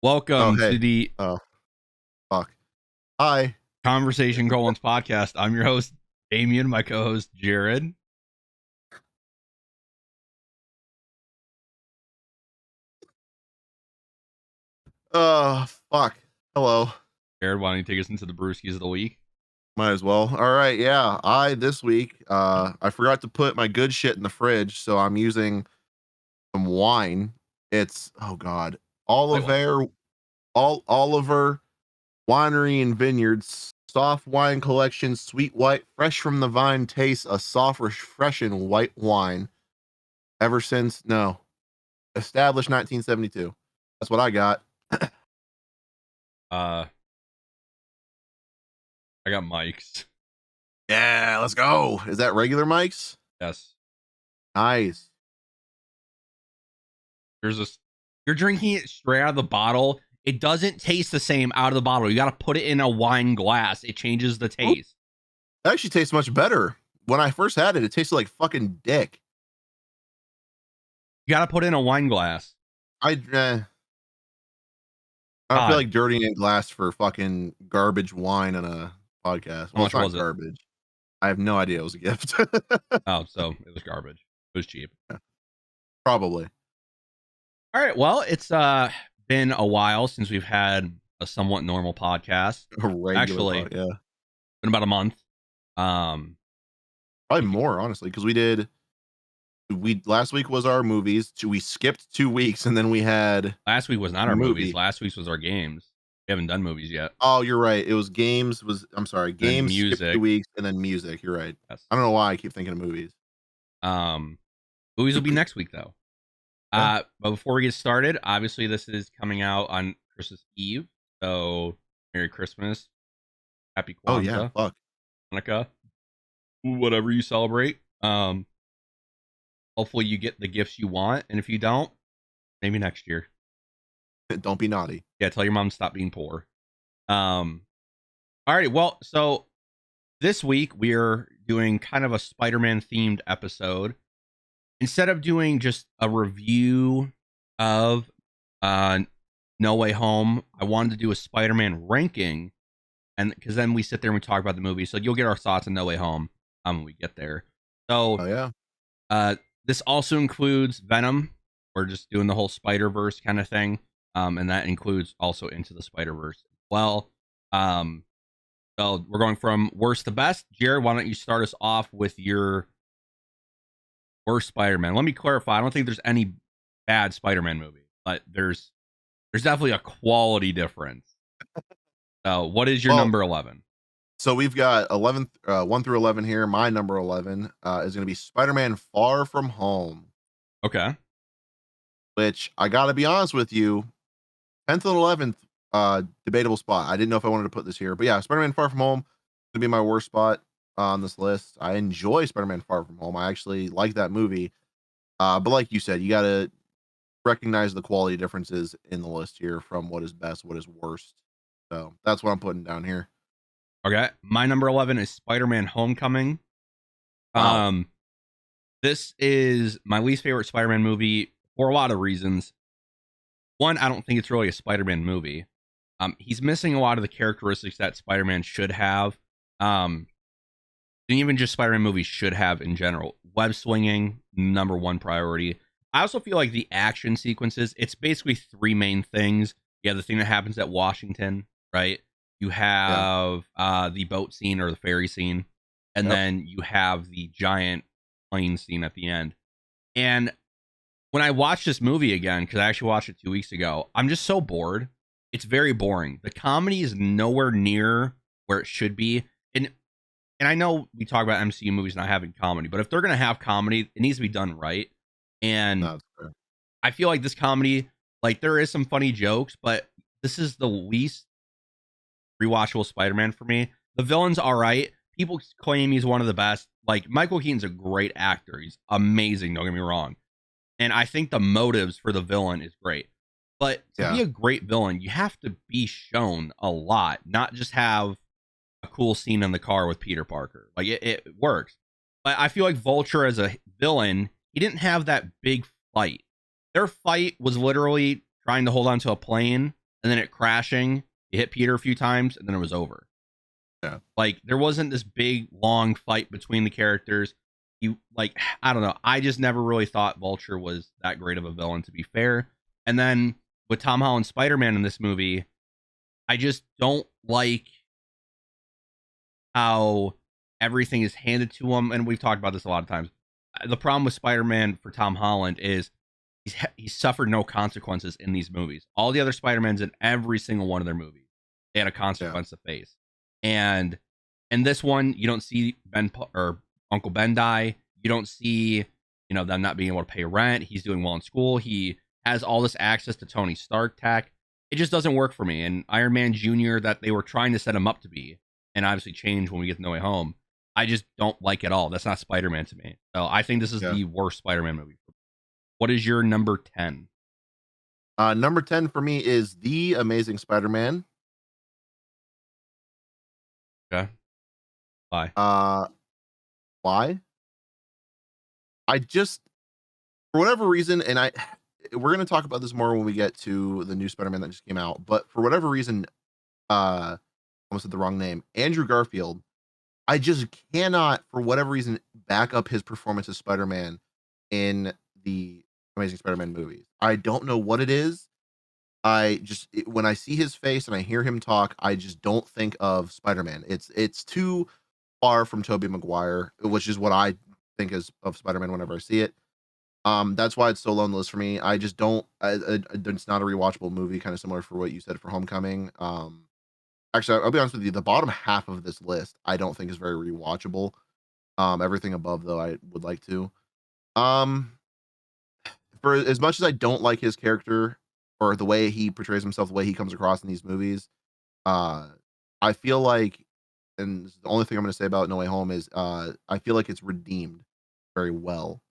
Oh, Welcome to hey. the Oh, fuck. Hi. Conversation Colons podcast. I'm your host, Damien, my co-host, Jared. Fuck. Hello. Jared, why don't you take us into the Brewskis of the week? Might as well. All right. Yeah. This week, I forgot to put my good shit in the fridge, so I'm using some wine. It's, oh God, Wait, what? Oliver Winery and Vineyards soft wine collection, sweet white, fresh from the vine taste, a soft, refreshing white wine. Ever since, no, established 1972. That's what I got. Uh, I got Mike's. Yeah, let's go. Is that regular mics? Yes. Nice. There's this. You're drinking it straight out of the bottle. It doesn't taste the same out of the bottle. You got to put it in a wine glass. It changes the Ooh, taste. it actually tastes much better. When I first had it, it tasted like fucking dick. You got to put it in a wine glass. I don't feel God, like dirtying a glass for fucking garbage wine on a podcast. how Well, much it's not was it? garbage. I have no idea it was a gift. Oh, so it was garbage. It was cheap. Probably. All right. Well, it's been a while since we've had a somewhat normal podcast. A regular Actually, pot, yeah. been about a month. Um, Probably more, honestly, because we last week was our movies. We skipped 2 weeks and then we had last week was not a our movies. movie. Last week's was our games. We haven't done movies yet. Oh, you're right. It was games. I'm sorry. And Games skipped music. 2 weeks and then music. You're right. Yes. I don't know why I keep thinking of movies. Movies will be next week though. Yeah. But before we get started, obviously this is coming out on Christmas Eve. So Merry Christmas, Happy Oh yeah. Kwanzaa, Fuck. Hanukkah, whatever you celebrate. Hopefully you get the gifts you want, and if you don't, maybe next year. Don't be naughty. Yeah, tell your mom to stop being poor. All right. Well, so this week we're doing kind of a Spider-Man themed episode. Instead of doing just a review of No Way Home, I wanted to do a Spider-Man ranking, and because then we sit there and we talk about the movie. So you'll get our thoughts on No Way Home when we get there. So Oh yeah. this also includes Venom. We're just doing the whole Spider-Verse kind of thing. And that includes also Into the Spider-Verse as well. So we're going from worst to best. Jared, why don't you start us off with your worst Spider-Man? Let me clarify. I don't think there's any bad Spider-Man movie, but there's definitely a quality difference. So what is your number 11? So we've got 1 through 11 here. My number 11 is going to be Spider-Man Far From Home. Okay. Which I got to be honest with you, 10th and 11th, debatable spot. I didn't know if I wanted to put this here, but yeah, Spider-Man Far From Home going to be my worst spot on this list. I enjoy Spider-Man Far From Home. I actually like that movie. But like you said, you got to recognize the quality differences in the list here from what is best, what is worst. So that's what I'm putting down here. Okay. My number 11 is Spider-Man Homecoming. Wow. This is my least favorite Spider-Man movie for a lot of reasons. One, I don't think it's really a Spider-Man movie. He's missing a lot of the characteristics that Spider-Man should have. And even just Spider-Man movies should have in general. Web swinging, number one priority. I also feel like the action sequences, it's basically three main things. You have the thing that happens at Washington, right? You have the boat scene or the ferry scene. And then you have the giant plane scene at the end. And when I watched this movie again, because I actually watched it 2 weeks ago, I'm just so bored. It's very boring. The comedy is nowhere near where it should be. And I know we talk about MCU movies not having comedy, but if they're going to have comedy, it needs to be done right. And I feel like this comedy, like there is some funny jokes, but this is the least rewatchable Spider-Man for me. The villain's all right. People claim he's one of the best. Like Michael Keaton's a great actor. He's amazing. Don't get me wrong. And I think the motives for the villain is great. But to be a great villain, you have to be shown a lot, not just have a cool scene in the car with Peter Parker. Like it works. But I feel like Vulture as a villain, he didn't have that big fight. Their fight was literally trying to hold on to a plane and then it crashing. You hit Peter a few times, and then it was over. Yeah. Like, there wasn't this big, long fight between the characters. I don't know. I just never really thought Vulture was that great of a villain, to be fair. And then with Tom Holland Spider-Man in this movie, I just don't like how everything is handed to him. And we've talked about this a lot of times. The problem with Spider-Man for Tom Holland is he's suffered no consequences in these movies. All the other Spider-Mans in every single one of their movies, they had a consequence to face. And in this one, you don't see Ben or Uncle Ben die. You don't see, them not being able to pay rent. He's doing well in school. He has all this access to Tony Stark tech. It just doesn't work for me. And Iron Man Jr. that they were trying to set him up to be, and obviously change when we get to No Way Home, I just don't like at all. That's not Spider-Man to me. So I think this is the worst Spider-Man movie. What is your number 10? Number 10 for me is The Amazing Spider-Man. Okay. Why? Why? I just, for whatever reason, and we're going to talk about this more when we get to the new Spider-Man that just came out, but for whatever reason, almost said the wrong name, Andrew Garfield, I just cannot, for whatever reason, back up his performance as Spider-Man in the Amazing Spider-Man movies. I don't know what it is. When I see his face and I hear him talk, I just don't think of Spider-Man. It's too far from Tobey Maguire, which is what I think of Spider-Man whenever I see it. That's why it's so low on the list for me. I just don't. It's not a rewatchable movie, kind of similar for what you said for Homecoming. Actually, I'll be honest with you. The bottom half of this list, I don't think is very rewatchable. Everything above, though, I would like to. For as much as I don't like his character or the way he portrays himself, the way he comes across in these movies, I feel like, and the only thing I'm going to say about No Way Home is, I feel like it's redeemed very well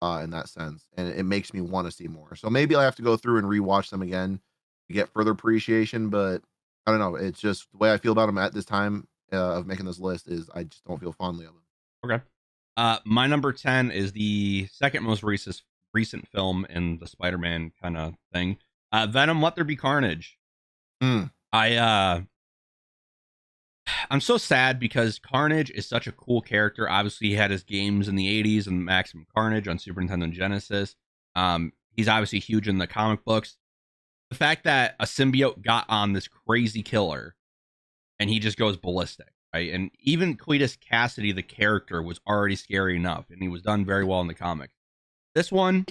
in that sense, and it makes me want to see more. So maybe I have to go through and rewatch them again to get further appreciation. But I don't know. It's just the way I feel about him at this time of making this list is I just don't feel fondly of him. Okay. My number 10 is the second most recent film in the Spider-Man kind of thing. Venom, Let There Be Carnage. I'm so sad because Carnage is such a cool character. Obviously, he had his games in the 80s and Maximum Carnage on Super Nintendo and Genesis. He's obviously huge in the comic books. The fact that a symbiote got on this crazy killer and he just goes ballistic, right? And even Cletus Cassidy, the character, was already scary enough, and he was done very well in the comic. This one,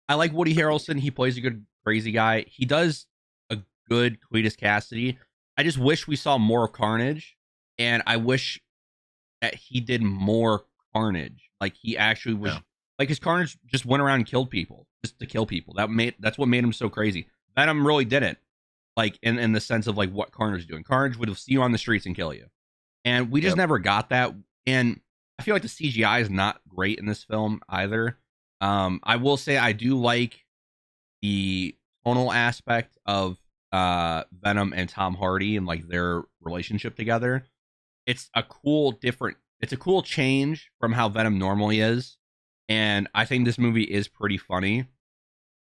I like Woody Harrelson. He plays a good crazy guy. He does a good Cletus Cassidy. I just wish we saw more Carnage, and I wish that he did more Carnage. Like, he actually was, like, his Carnage just went around and killed people, just to kill people. That's what made him so crazy. Venom really didn't, like, in the sense of, like, what Carnage is doing. Carnage would see you on the streets and kill you. And we just never got that. And I feel like the CGI is not great in this film either. I will say I do like the tonal aspect of Venom and Tom Hardy and like their relationship together. It's a cool change from how Venom normally is, and I think this movie is pretty funny.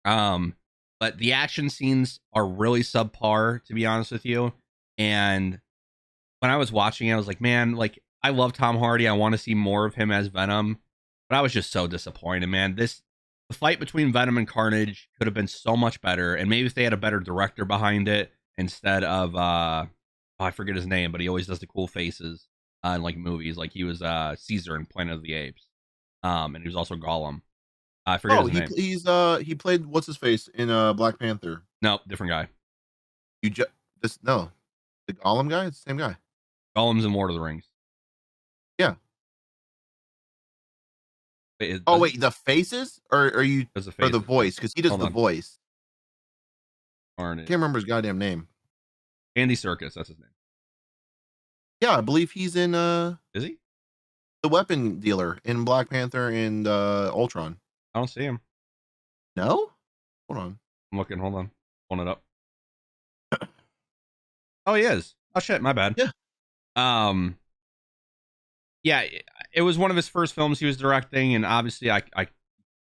But the action scenes are really subpar, to be honest with you. And when I was watching it, I was like, man, like, I love Tom Hardy. I want to see more of him as Venom, but I was just so disappointed, man. The fight between Venom and Carnage could have been so much better, and maybe if they had a better director behind it instead of I forget his name, but he always does the cool faces in like movies. Like, he was Caesar in Planet of the Apes, and he was also Gollum. I forget his name. He played what's his face in Black Panther. No, different guy. The Gollum guy. It's the same guy. Gollum's in Lord of the Rings. Yeah. Wait, the faces, or are you or the voice? Because he does the voice. Carnage. I can't remember his goddamn name. Andy Serkis, that's his name. Yeah, I believe he's in. Is he the weapon dealer in Black Panther and Ultron? I don't see him. No, hold on. I'm looking. Hold on, pulling it up. Oh, he is. Oh shit, my bad. Yeah. Yeah, it was one of his first films he was directing, and obviously I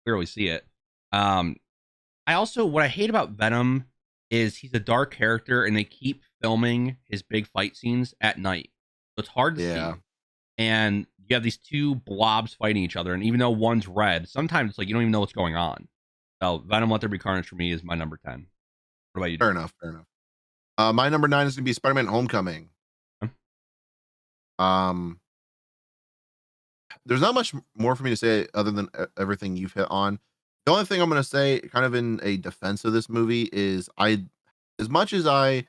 clearly see it. I also, what I hate about Venom is he's a dark character, and they keep filming his big fight scenes at night, so it's hard to Yeah. see. And you have these two blobs fighting each other, and even though one's red, sometimes it's like you don't even know what's going on. So Venom: Let There Be Carnage for me is my number 10. What about you, Fair dude? enough. Fair enough. My number 9 is gonna be Spider-Man: Homecoming. Huh? Um, there's not much more for me to say other than everything you've hit on. The only thing I'm gonna say, kind of in a defense of this movie, is as much as I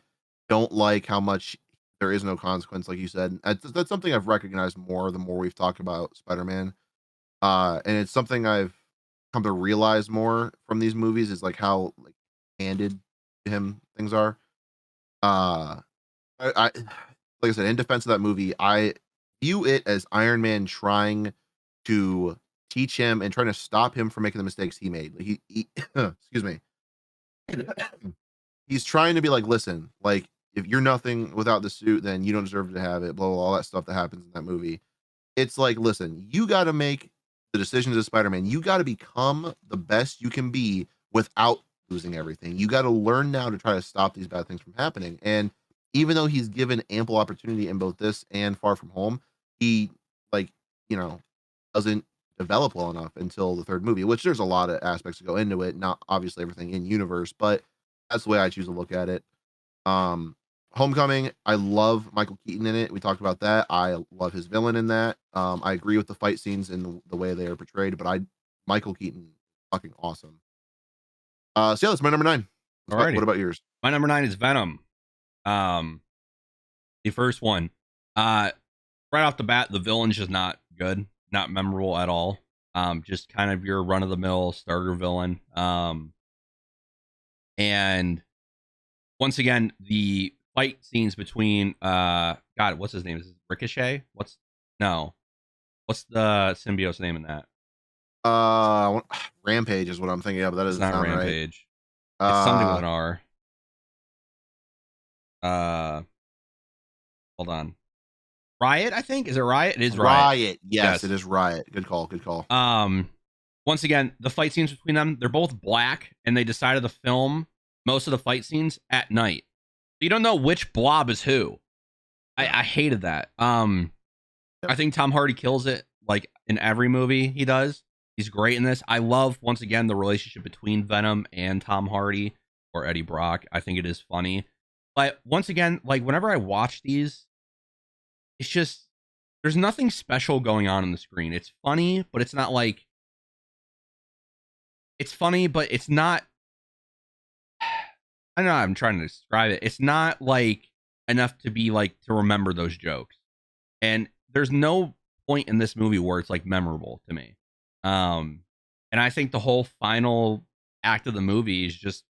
don't like how much there is no consequence, like you said, that's something I've recognized more the more we've talked about Spider-Man. And it's something I've come to realize more from these movies is like how like handed to him things are. Uh, I like I said, in defense of that movie, I view it as Iron Man trying to teach him and trying to stop him from making the mistakes he made. Like he excuse me. He's trying to be like, listen, like if you're nothing without the suit, then you don't deserve to have it. Blah, blah, blah, all that stuff that happens in that movie. It's like, listen, you got to make the decisions as Spider-Man. You got to become the best you can be without losing everything. You got to learn now to try to stop these bad things from happening. And even though he's given ample opportunity in both this and Far From Home, he like, you know, doesn't develop well enough until the third movie, which there's a lot of aspects to go into it, not obviously everything in universe, but that's the way I choose to look at it. Um, Homecoming, I love Michael Keaton in it. We talked about that. I love his villain in that. I agree with the fight scenes and the way they are portrayed, but Michael Keaton, fucking awesome. So yeah, that's my number 9. Alrighty. What about yours? My number 9 is Venom. The first one. Right off the bat, the villain's just not good, not memorable at all. Just kind of your run of the mill starter villain. And once again, the fight scenes between God, what's his name? Is it Ricochet? What's the symbiote's name in that? Rampage is what I'm thinking of. That It's doesn't not sound Rampage. right. It's something with an R. Hold on. Riot, I think. Is it Riot? It is Riot. Riot. Yes, it is Riot. Good call. Good call. Once again, the fight scenes between them, they're both black, and they decided to film most of the fight scenes at night. So you don't know which blob is who. I hated that. I think Tom Hardy kills it like in every movie he does. He's great in this. I love, once again, the relationship between Venom and Tom Hardy or Eddie Brock. I think it is funny. But once again, like whenever I watch these, it's just there's nothing special going on the screen. It's funny, but it's not like it's funny, but it's not. I don't know. I'm trying to describe it. It's not like enough to be like to remember those jokes. And there's no point in this movie where it's like memorable to me. And I think the whole final act of the movie is just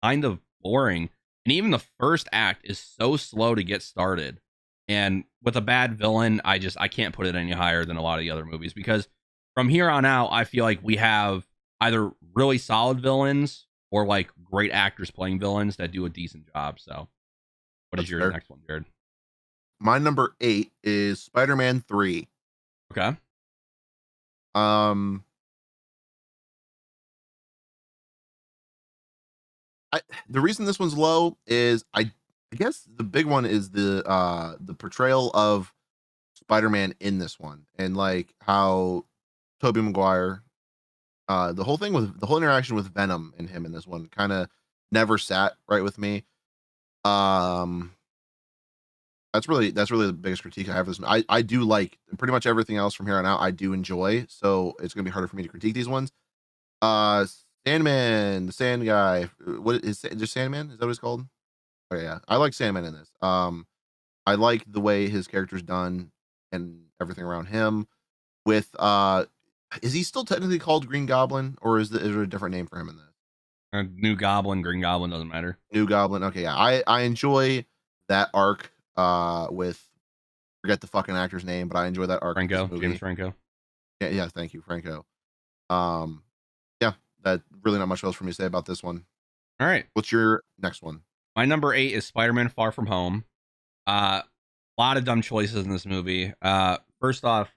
kind of boring. And even the first act is so slow to get started. And with a bad villain, I can't put it any higher than a lot of the other movies, because from here on out, I feel like we have either really solid villains or like great actors playing villains that do a decent job. So what is your next one, Jared? My number 8 is Spider-Man 3. Okay. The reason this one's low is I guess the big one is the portrayal of Spider-Man in this one, and like how Tobey Maguire, the whole thing with the whole interaction with Venom and him in this one kind of never sat right with me. That's really the biggest critique I have of this. I do like pretty much everything else from here on out. I do enjoy, so it's gonna be harder for me to critique these ones. Uh, Sandman, the Sand guy. What is just Sandman? Is that what it's called? Oh yeah, I like Sandman in this. I like the way his character's done and everything around him. With is he still technically called Green Goblin, or is there a different name for him in this? New Goblin, Green Goblin, doesn't matter. New Goblin. Okay, yeah, I enjoy that arc. With forget the fucking actor's name, but I enjoy that arc. James Franco. Yeah, thank you, Franco. Yeah, that really not much else for me to say about this one. All right. What's your next one? My number 8 is Spider-Man: Far From Home. A lot of dumb choices in this movie. First off,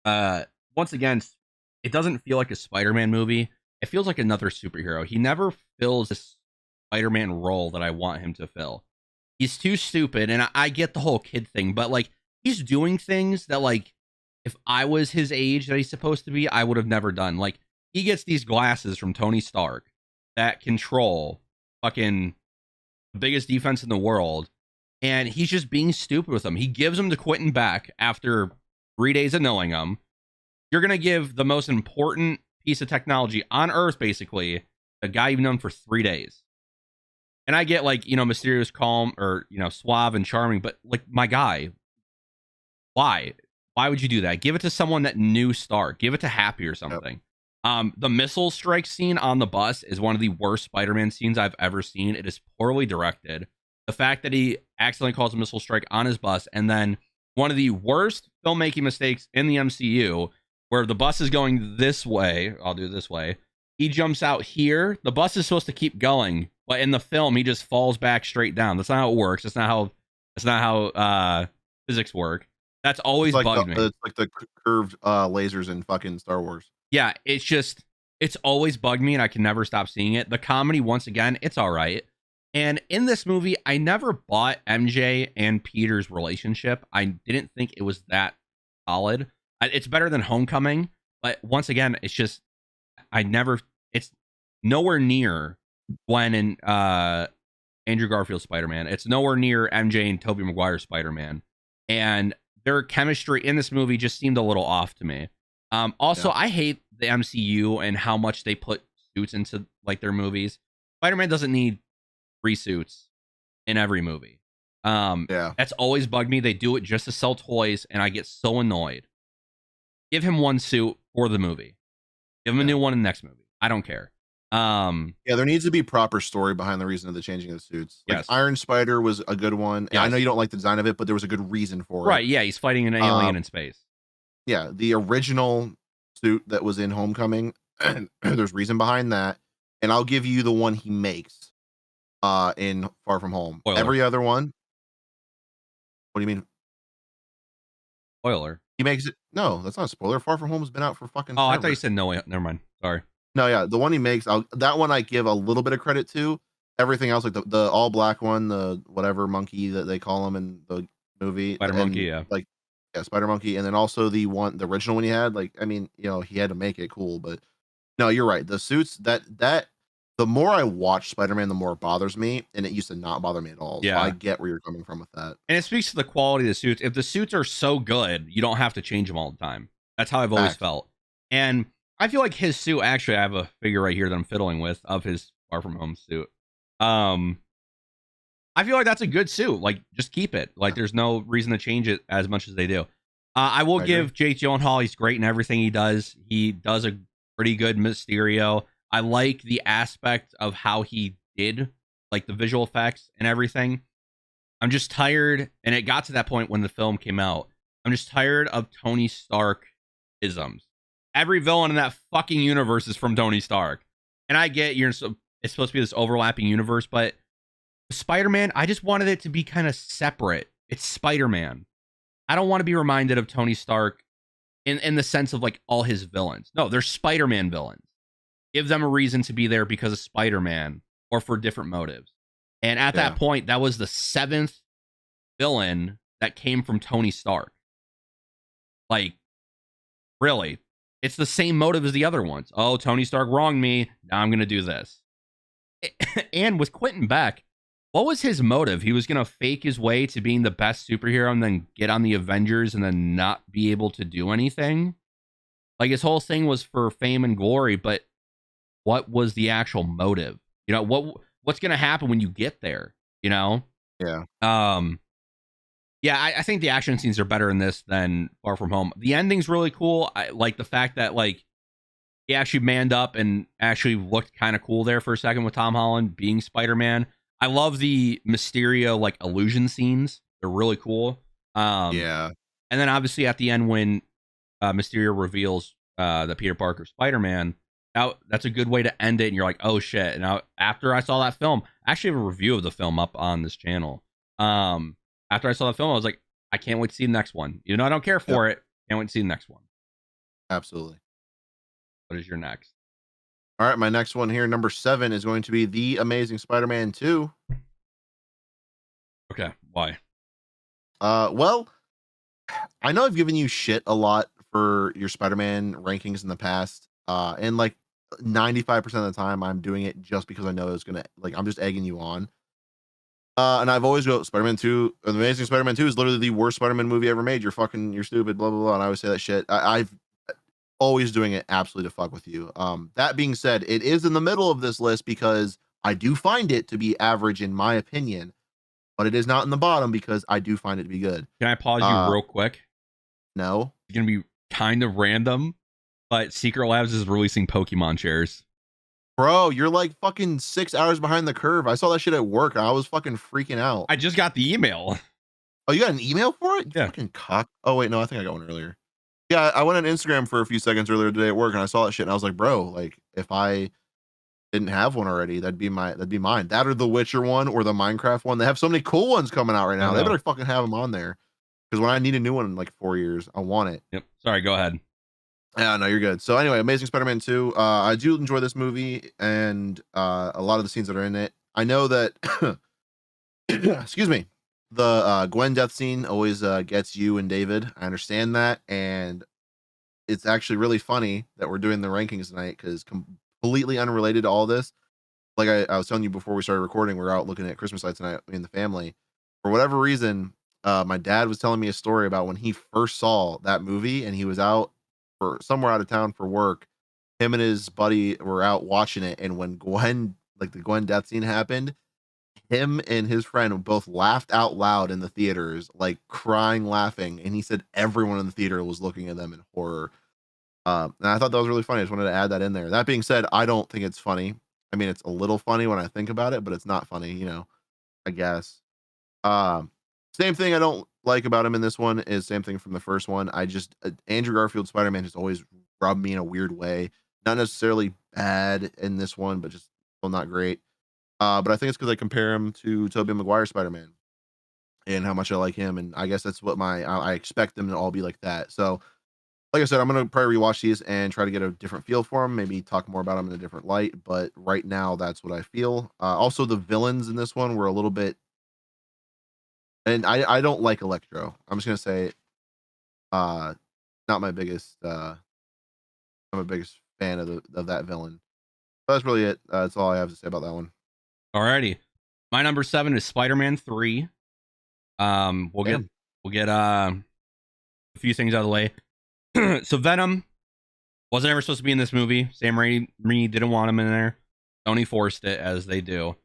once again, it doesn't feel like a Spider-Man movie. It feels like another superhero. He never fills this Spider-Man role that I want him to fill. He's too stupid, and I get the whole kid thing, but like he's doing things that like if I was his age that he's supposed to be, I would have never done. Like he gets these glasses from Tony Stark that control fucking the biggest defense in the world, and he's just being stupid with them. He gives them to Quentin Beck after 3 days of knowing him. You're gonna give the most important piece of technology on Earth, basically, a guy you've known for 3 days. And I get like, Mysterio's calm or, suave and charming, but like my guy, why? Why would you do that? Give it to someone that knew Stark. Give it to Happy or something. The missile strike scene on the bus is one of the worst Spider-Man scenes I've ever seen. It is poorly directed. The fact that he accidentally calls a missile strike on his bus, and then one of the worst filmmaking mistakes in the MCU, where the bus is going this way. I'll do it this way. He jumps out here. The bus is supposed to keep going, but in the film, he just falls back straight down. That's not how it works. That's not how physics work. That's always bugged me. It's like the curved lasers in fucking Star Wars. Yeah, it's always bugged me, and I can never stop seeing it. The comedy, once again, it's all right. And in this movie, I never bought MJ and Peter's relationship. I didn't think it was that solid. It's better than Homecoming, but once again, it's nowhere near Gwen and Andrew Garfield Spider-Man. It's nowhere near MJ and Tobey Maguire Spider-Man. And their chemistry in this movie just seemed a little off to me. I hate the MCU and how much they put suits into like their movies. Spider-Man doesn't need 3 suits in every movie. That's always bugged me. They do it just to sell toys, and I get so annoyed. Give him 1 suit for the movie. Give him a new one in the next movie. I don't care. There needs to be proper story behind the reason of the changing of the suits. Like Iron Spider was a good one. Yes. I know you don't like the design of it, but there was a good reason for it. Right, yeah, he's fighting an alien in space. Yeah, the original suit that was in Homecoming, there's reason behind that. And I'll give you the one he makes in Far From Home. Spoiler. Every other one. What do you mean? Spoiler. He makes it. No, that's not a spoiler. Far From Home has been out for fucking forever. I thought you said no. Never mind. Sorry. No, yeah, the one he makes, that one I give a little bit of credit to. Everything else, like the all black one, the whatever monkey that they call him in the movie, Spider Monkey, yeah, Spider Monkey, and then also the original one he had. Like, I mean, he had to make it cool, but no, you're right. The suits that the more I watch Spider-Man, the more it bothers me, and it used to not bother me at all. Yeah, so I get where you're coming from with that, and it speaks to the quality of the suits. If the suits are so good, you don't have to change them all the time. That's how I've always felt, and I feel like his suit. Actually, I have a figure right here that I'm fiddling with of his Far From Home suit. I feel like that's a good suit. Like, just keep it. Like, there's no reason to change it as much as they do. I will give Jake Gyllenhaal. He's great in everything he does. He does a pretty good Mysterio. I like the aspect of how he did, like the visual effects and everything. I'm just tired, and it got to that point when the film came out. I'm just tired of Tony Stark isms. Every villain in that fucking universe is from Tony Stark. And I get it's supposed to be this overlapping universe, but Spider-Man, I just wanted it to be kind of separate. It's Spider-Man. I don't want to be reminded of Tony Stark in the sense of like all his villains. No, they're Spider-Man villains. Give them a reason to be there because of Spider-Man or for different motives. And at that point, that was the 7th villain that came from Tony Stark. Like, really? It's the same motive as the other ones. Oh, Tony Stark wronged me. Now I'm going to do this. And with Quentin Beck, what was his motive? He was going to fake his way to being the best superhero and then get on the Avengers and then not be able to do anything? Like, his whole thing was for fame and glory, but what was the actual motive? What's going to happen when you get there? Yeah. Yeah, I think the action scenes are better in this than Far From Home. The ending's really cool. I like the fact that like he actually manned up and actually looked kind of cool there for a second with Tom Holland being Spider-Man. I love the Mysterio like illusion scenes. They're really cool. And then obviously at the end when Mysterio reveals that Peter Parker's Spider-Man, that's a good way to end it. And you're like, oh shit. And after I saw that film, I actually have a review of the film up on this channel. After I saw the film, I was like, I can't wait to see the next one. Even though I don't care for it, can't wait to see the next one. Absolutely. What is your next? All right, my next one here, number 7, is going to be The Amazing Spider-Man 2. Okay, why? Well, I know I've given you shit a lot for your Spider-Man rankings in the past, and like 95% of the time, I'm doing it just because I know it's gonna like I'm just egging you on. And I've always go Spider-Man 2, Amazing Spider-Man 2 is literally the worst Spider-Man movie ever made. You're stupid, blah blah blah. And I always say that shit. I've always doing it absolutely to fuck with you. That being said, it is in the middle of this list because I do find it to be average in my opinion, but it is not in the bottom because I do find it to be good. Can I pause you Uh, real quick? no. It's gonna be kind of random, but Secret Labs is releasing Pokemon chairs. Bro, you're like fucking 6 hours behind the curve. I saw that shit at work and I was fucking freaking out. I just got the email. Oh, you got an email for it? You Yeah. fucking cock. Oh, wait, no, I think I got one earlier. Yeah, I went on Instagram for a few seconds earlier today at work and I saw that shit and I was like, bro, like if I didn't have one already, that'd be mine. That or the Witcher one or the Minecraft one. They have so many cool ones coming out right now. They better fucking have them on there. Because when I need a new one in like 4 years, I want it. Yep. Sorry, go ahead. Yeah, no, you're good. So anyway, Amazing Spider-Man 2. I do enjoy this movie and a lot of the scenes that are in it. I know that excuse me. The Gwen death scene always gets you and David. I understand that. And it's actually really funny that we're doing the rankings tonight because completely unrelated to all this. Like I was telling you before we started recording, we're out looking at Christmas lights tonight in the family. For whatever reason, my dad was telling me a story about when he first saw that movie and he was out for somewhere out of town for work. Him and his buddy were out watching it, and when the Gwen death scene happened, him and his friend both laughed out loud in the theaters, like crying, laughing, and he said everyone in the theater was looking at them in horror. And I thought that was really funny. I just wanted to add that in there. That being said, I don't think it's funny. I mean, it's a little funny when I think about it, but it's not funny, I guess. Um, Same thing I don't like about him in this one is same thing from the first one. I just Andrew Garfield Spider-Man has always rubbed me in a weird way. Not necessarily bad in this one, but just still not great. But I think it's because I compare him to Tobey Maguire Spider-Man and how much I like him, and I guess that's what I expect them to all be like that. So like I said, I'm gonna probably rewatch these and try to get a different feel for them. Maybe talk more about them in a different light. But right now, that's what I feel. Also, the villains in this one were a little bit, and I don't like Electro. I'm just gonna say, uh, not my biggest. I'm a biggest fan of that villain. So that's really it. That's all I have to say about that one. Alrighty. My number 7 is Spider-Man 3. We'll Damn. get a few things out of the way. So Venom wasn't ever supposed to be in this movie. Sam Raimi didn't want him in there. Sony forced it, as they do.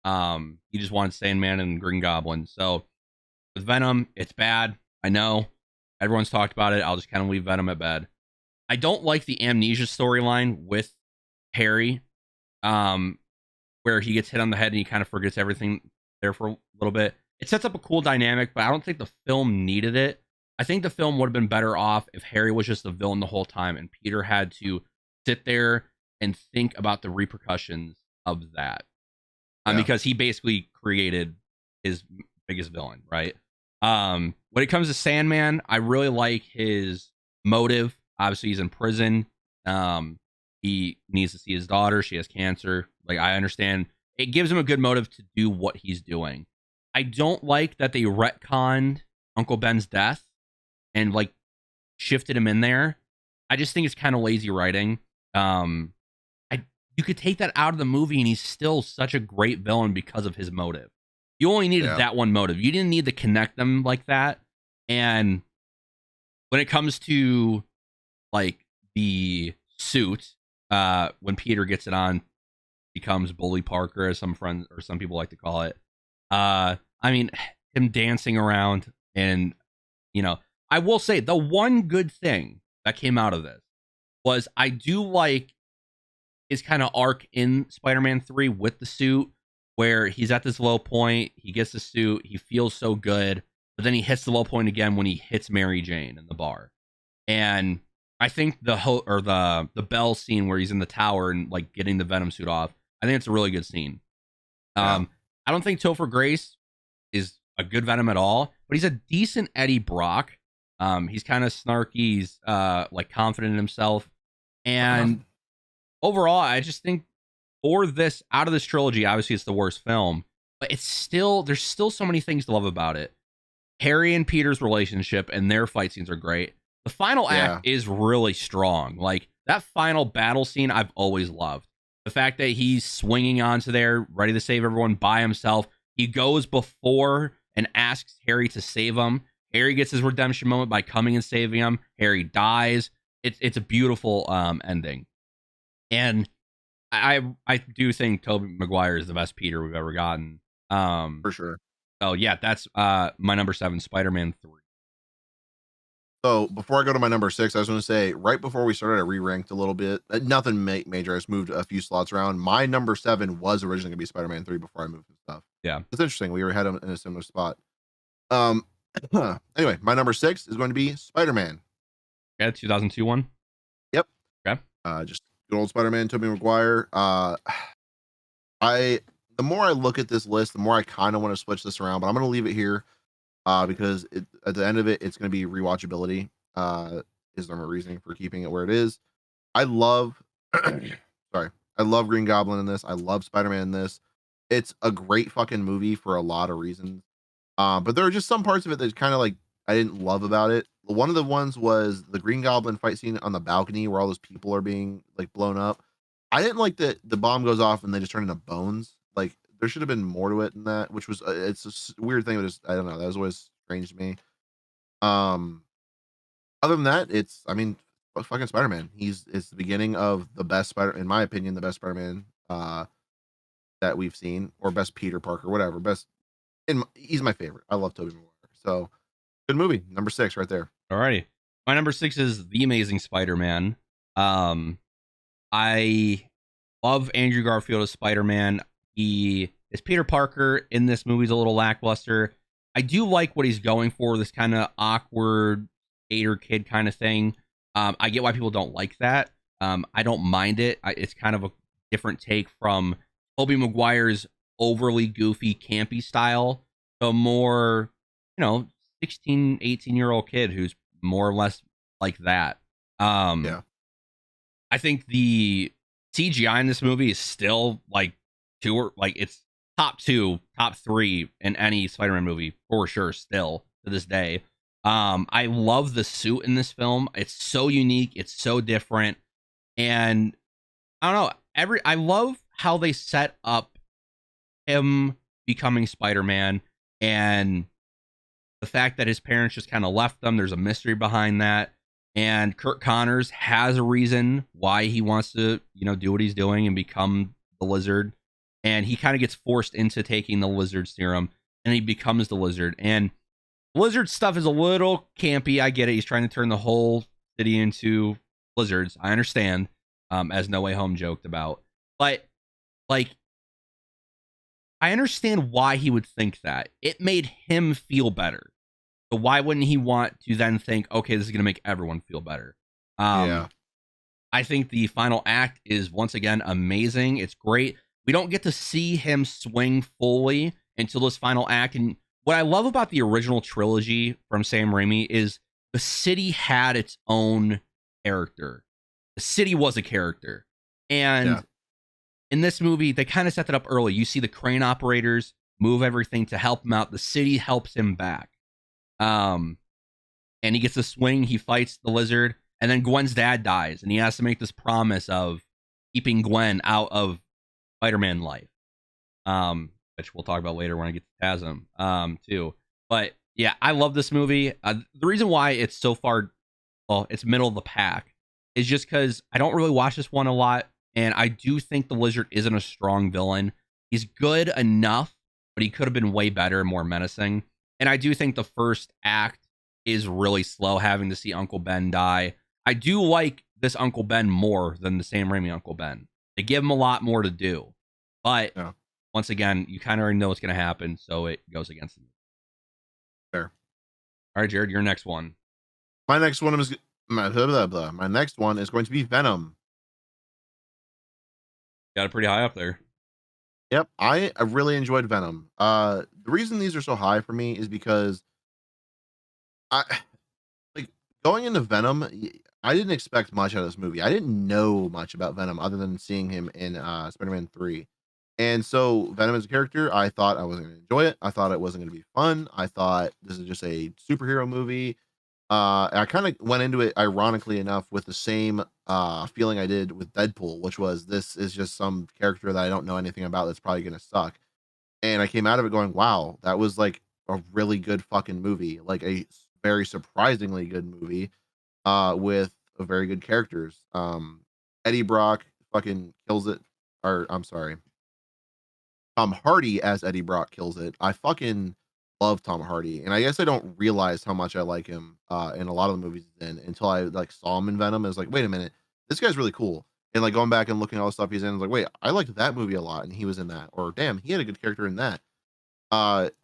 He just wanted Sandman and Green Goblin. So with Venom, it's bad. I know. Everyone's talked about it. I'll just kind of leave Venom at bed. I don't like the amnesia storyline with Harry, where he gets hit on the head and he kind of forgets everything there for a little bit. It sets up a cool dynamic, but I don't think the film needed it. I think the film would have been better off if Harry was just the villain the whole time and Peter had to sit there and think about the repercussions of that. Because he basically created his biggest villain, right? When it comes to Sandman, I really like his motive. Obviously, he's in prison. He needs to see his daughter. She has cancer. Like, I understand. It gives him a good motive to do what he's doing. I don't like that they retconned Uncle Ben's death and like shifted him in there. I just think it's kind of lazy writing. You could take that out of the movie and he's still such a great villain because of his motive. You only needed that one motive. You didn't need to connect them like that. And when it comes to like the suit, when Peter gets it on, becomes Bully Parker, as some friends or some people like to call it. I mean, him dancing around, and I will say the one good thing that came out of this was I do like his kind of arc in Spider-Man 3 with the suit, where he's at this low point, he gets the suit, he feels so good, but then he hits the low point again when he hits Mary Jane in the bar. And I think the Bell scene where he's in the tower and like getting the Venom suit off, I think it's a really good scene. I don't think Topher Grace is a good Venom at all, but he's a decent Eddie Brock. He's kind of snarky, he's like confident in himself, and overall, I just think for this out of this trilogy, obviously it's the worst film, but it's still there's still so many things to love about it. Harry and Peter's relationship and their fight scenes are great. The final act Yeah. is really strong. Like that final battle scene, I've always loved. The fact that he's swinging onto there, ready to save everyone by himself. He goes before and asks Harry to save him. Harry gets his redemption moment by coming and saving him. Harry dies. It's a beautiful ending, and I do think Tobey Maguire is the best Peter we've ever gotten. For sure. So yeah, that's my number 7, Spider-Man 3. So before I go to my number 6, I was going to say right before we started, I re-ranked a little bit. Nothing major. I just moved a few slots around. My number 7 was originally going to be Spider-Man 3 before I moved some stuff. Yeah. It's interesting. We were had them in a similar spot. Um. Anyway, my number 6 is going to be Spider-Man. Yeah, 2002 one. Yep. Okay. Just good old Spider-Man, Tobey Maguire. I the more I look at this list, the more I kind of want to switch this around, but I'm going to leave it here because at the end of it, it's going to be rewatchability. Is my reasoning for keeping it where it is. I love, sorry, I love Green Goblin in this. I love Spider-Man in this. It's a great fucking movie for a lot of reasons. But there are just some parts of it that kind of like I didn't love about it. One of the ones was the Green Goblin fight scene on the balcony where all those people are being like blown up. I didn't like that the bomb goes off and they just turn into bones. Like there should have been more to it than that, which was it's a weird thing. But just I don't know. That was always strange to me. Um, Other than that, it's I mean, fucking Spider-Man. It's the beginning of the best Spider, in my opinion, the best Spider-Man that we've seen, or best Peter Parker, whatever. Best, he's my favorite. I love Tobey Maguire. So good movie, number 6, right there. Alrighty. My number 6 is The Amazing Spider-Man. I love Andrew Garfield as Spider-Man. He is Peter Parker in this movie's a little lackluster. I do like what he's going for, this kind of awkward skater kid kind of thing. I get why people don't like that. I don't mind it. It's kind of a different take from Tobey Maguire's overly goofy, campy style to more, 16, 18-year-old kid who's more or less like that. Yeah. I think the CGI in this movie is still like it's top 2, top 3 in any Spider-Man movie for sure still to this day. I love the suit in this film. It's so unique, it's so different, and I don't know, I love how they set up him becoming Spider-Man and the fact that his parents just kind of left them. There's a mystery behind that. And Kurt Connors has a reason why he wants to, do what he's doing and become the Lizard. And he kind of gets forced into taking the Lizard serum and he becomes the Lizard. And Lizard stuff is a little campy. I get it. He's trying to turn the whole city into lizards. I understand, as No Way Home joked about. But, like, I understand why he would think that. It made him feel better. So why wouldn't he want to then think, okay, this is going to make everyone feel better? Yeah. I think the final act is, once again, amazing. It's great. We don't get to see him swing fully until this final act. And what I love about the original trilogy from Sam Raimi is the city had its own character. The city was a character. And in this movie, they kind of set that up early. You see the crane operators move everything to help him out. The city helps him back. And he gets a swing. He fights the Lizard. And then Gwen's dad dies. And he has to make this promise of keeping Gwen out of Spider-Man life. Which we'll talk about later when I get to Chasm, too. But yeah, I love this movie. The reason why it's so far, it's middle of the pack, is just because I don't really watch this one a lot. And I do think the Lizard isn't a strong villain. He's good enough, but he could have been way better and more menacing. And I do think the first act is really slow, having to see Uncle Ben die. I do like this Uncle Ben more than the Sam Raimi Uncle Ben. They give him a lot more to do. But once again, you kind of already know what's going to happen, so it goes against him. Fair. All right, Jared, your next one. My next one is my next one is going to be Venom. Got it pretty high up there. Yep, I really enjoyed Venom. The reason these are so high for me is because I like going into Venom, I didn't expect much out of this movie. I didn't know much about Venom other than seeing him in Spider-Man 3. And so Venom as a character, I thought I wasn't going to enjoy it. I thought it wasn't going to be fun. I thought this is just a superhero movie. I kind of went into it ironically enough with the same feeling I did with Deadpool, which was this is just some character that I don't know anything about that's probably going to suck. And I came out of it going, wow, that was like a really good fucking movie, like very surprisingly good movie with very good characters. Eddie Brock fucking kills it, or I'm sorry, Tom Hardy as Eddie Brock kills it. I fucking love Tom Hardy, and I guess I don't realize how much I like him in a lot of the movies he's in until I like saw him in Venom. I was like, wait a minute, this guy's really cool. And like going back and looking at all the stuff he's in, I was like, wait, I liked that movie a lot, and he was in that. Or damn, he had a good character in that.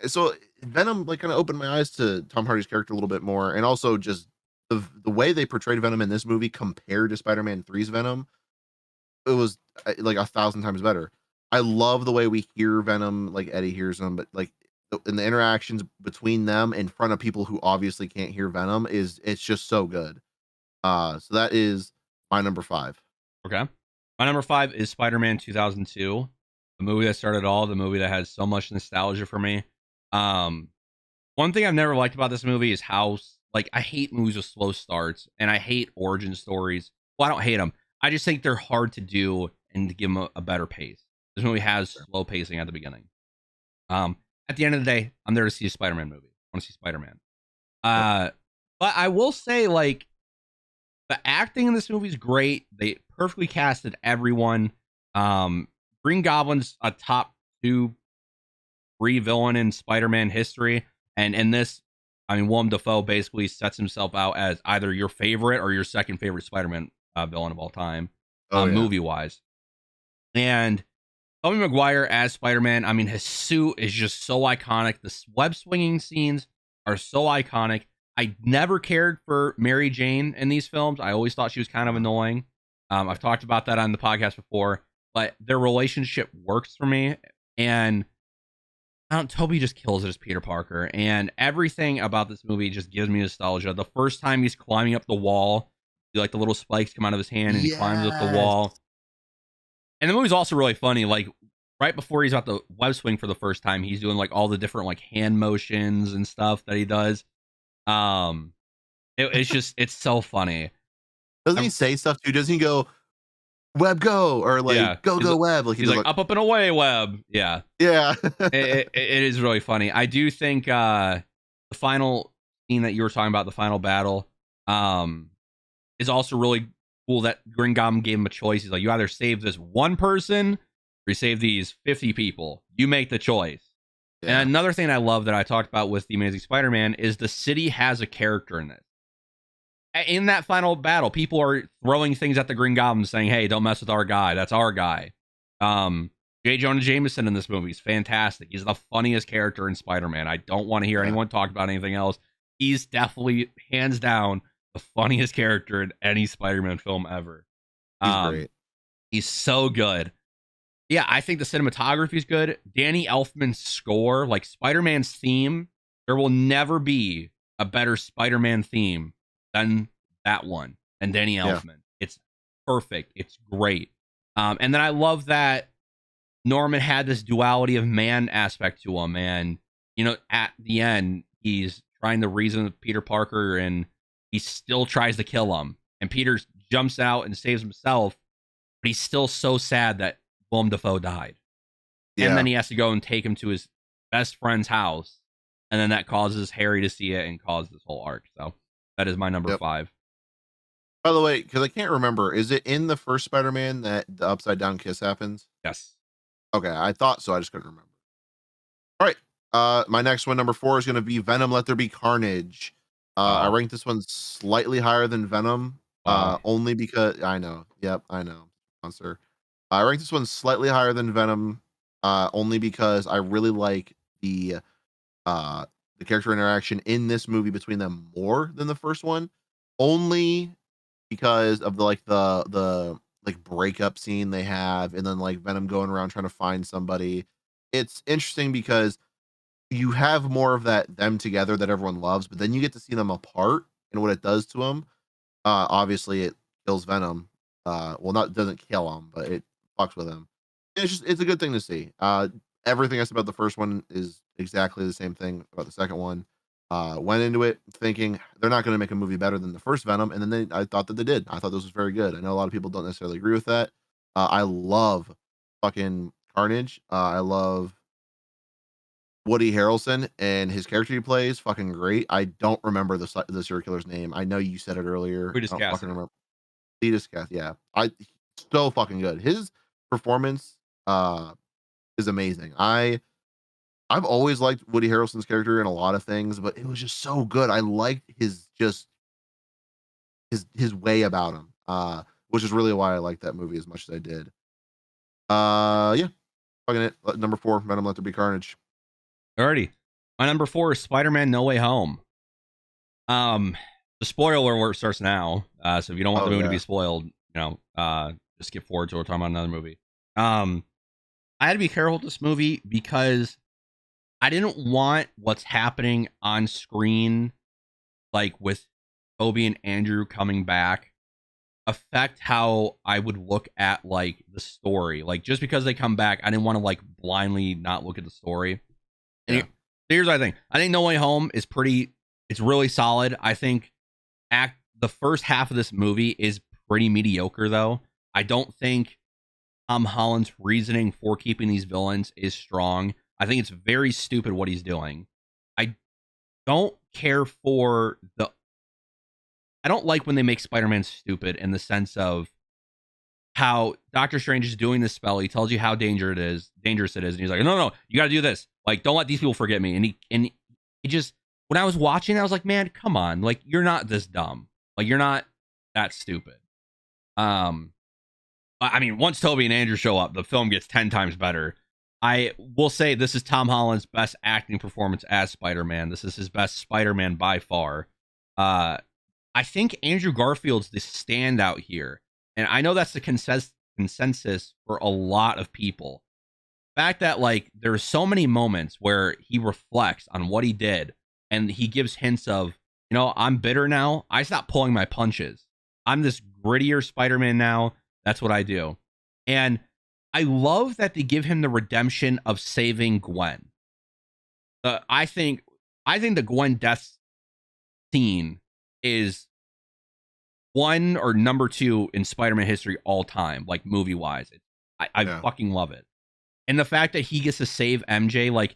So Venom like kind of opened my eyes to Tom Hardy's character a little bit more, and also just the way they portrayed Venom in this movie compared to Spider-Man 3's Venom, it was like a thousand times better. I love the way we hear Venom, like Eddie hears him, but like in the interactions between them in front of people who obviously can't hear Venom is it's just so good. So that is my number 5. Okay. My number 5 is Spider-Man 2002, the movie that started all, the movie that has so much nostalgia for me. One thing I've never liked about this movie is how, like, I hate movies with slow starts, and I hate origin stories. Well, I don't hate them. I just think they're hard to do and to give them a better pace. This movie has slow pacing at the beginning. At the end of the day, I'm there to see a Spider-Man movie. I want to see Spider-Man. But I will say, like, the acting in this movie is great. They perfectly casted everyone. Green Goblin's a top 2-3 villain in Spider-Man history. And in this, I mean, Willem Dafoe basically sets himself out as either your favorite or your second favorite Spider-Man villain of all time, movie-wise. And Tobey Maguire as Spider-Man, I mean, his suit is just so iconic. The web-swinging scenes are so iconic. I never cared for Mary Jane in these films. I always thought she was kind of annoying. I've talked about that on the podcast before, but their relationship works for me. And Toby just kills it as Peter Parker. And everything about this movie just gives me nostalgia. The first time he's climbing up the wall, like the little spikes come out of his hand and he climbs up the wall. And the movie's also really funny. Like right before he's about to web swing for the first time, he's doing like all the different like hand motions and stuff that he does. It's so funny. Doesn't he say stuff too? Doesn't he go web go or like go web? Like he's like up and away web. Yeah. It is really funny. I do think the final scene that you were talking about, the final battle, is also really cool. That Green Goblin gave him a choice. He's like, you either save this one person or you save these 50 people. You make the choice. Yeah. And another thing I love that I talked about with The Amazing Spider-Man is the city has a character in this. In that final battle, people are throwing things at the Green Goblin saying, hey, don't mess with our guy. That's our guy. J. Jonah Jameson in this movie is fantastic. He's the funniest character in Spider-Man. I don't want to hear anyone talk about anything else. He's definitely, hands down, the funniest character in any Spider-Man film ever. He's great. He's so good. Yeah, I think the cinematography is good. Danny Elfman's score, like Spider-Man's theme, there will never be a better Spider-Man theme than that one and Danny Elfman. Yeah. It's perfect. It's great. And then I love that Norman had this duality of man aspect to him. And, you know, at the end, he's trying to reason with Peter Parker and he still tries to kill him. And Peter jumps out and saves himself, but he's still so sad that Willem Dafoe died. Yeah. And then he has to go and take him to his best friend's house. And then that causes Harry to see it and causes this whole arc. So that is my number 5. By the way, because I can't remember, is it in the first Spider-Man that the upside down kiss happens? Yes. Okay, I thought so. I just couldn't remember. All right. My next one, number 4, is going to be Venom, Let There Be Carnage. I ranked this one slightly higher than Venom, only because I know. Yep, I know. Monster. I ranked this one slightly higher than Venom, only because I really like the character interaction in this movie between them more than the first one, only because of the breakup scene they have, and then like Venom going around trying to find somebody. It's interesting because you have more of that them together that everyone loves, but then you get to see them apart, and what it does to him. Obviously, it kills Venom. Well, not doesn't kill him, but it fucks with him. It's a good thing to see. Everything I said about the first one is exactly the same thing about the second one. Went into it thinking they're not going to make a movie better than the first Venom, and then I thought that they did. I thought this was very good. I know a lot of people don't necessarily agree with that. I love fucking Carnage. I love Woody Harrelson and his character he plays. Fucking great. I don't remember the serial killer's name. I know you said it earlier. I Brutus don't fucking Cassidy. remember. Cletus Cass, yeah. So fucking good. His performance is amazing. I've always liked Woody Harrelson's character in a lot of things, but it was just so good. I liked his way about him. Which is really why I liked that movie as much as I did. Yeah. Fucking it. Number 4, Venom Let There Be Carnage. Alrighty. My number 4 is Spider-Man No Way Home. The spoiler alert starts now. So if you don't want the movie to be spoiled, just skip forward to we're talking about another movie. I had to be careful with this movie because I didn't want what's happening on screen, like with Toby and Andrew coming back, affect how I would look at like the story. Like just because they come back, I didn't want to like blindly not look at the story. And here's what I think. I think No Way Home is it's really solid. I think the first half of this movie is pretty mediocre though. I don't think Tom Holland's reasoning for keeping these villains is strong. I think it's very stupid what he's doing. I don't care for I don't like when they make Spider-Man stupid in the sense of how Doctor Strange is doing this spell. He tells you how dangerous it is. And he's like, no, you got to do this. Like, don't let these people forget me. And he just, when I was watching, I was like, man, come on. Like, you're not this dumb. Like, you're not that stupid. I mean, once Toby and Andrew show up, the film gets 10 times better. I will say this is Tom Holland's best acting performance as Spider-Man. This is his best Spider-Man by far. I think Andrew Garfield's the standout here. And I know that's the consensus for a lot of people. The fact that, like, there's so many moments where he reflects on what he did and he gives hints of, I'm bitter now. I stopped pulling my punches. I'm this grittier Spider-Man now. That's what I do. And I love that they give him the redemption of saving Gwen. I think the Gwen death scene is one or number 2 in Spider-Man history all time, like movie-wise. I fucking love it. And the fact that he gets to save MJ, like,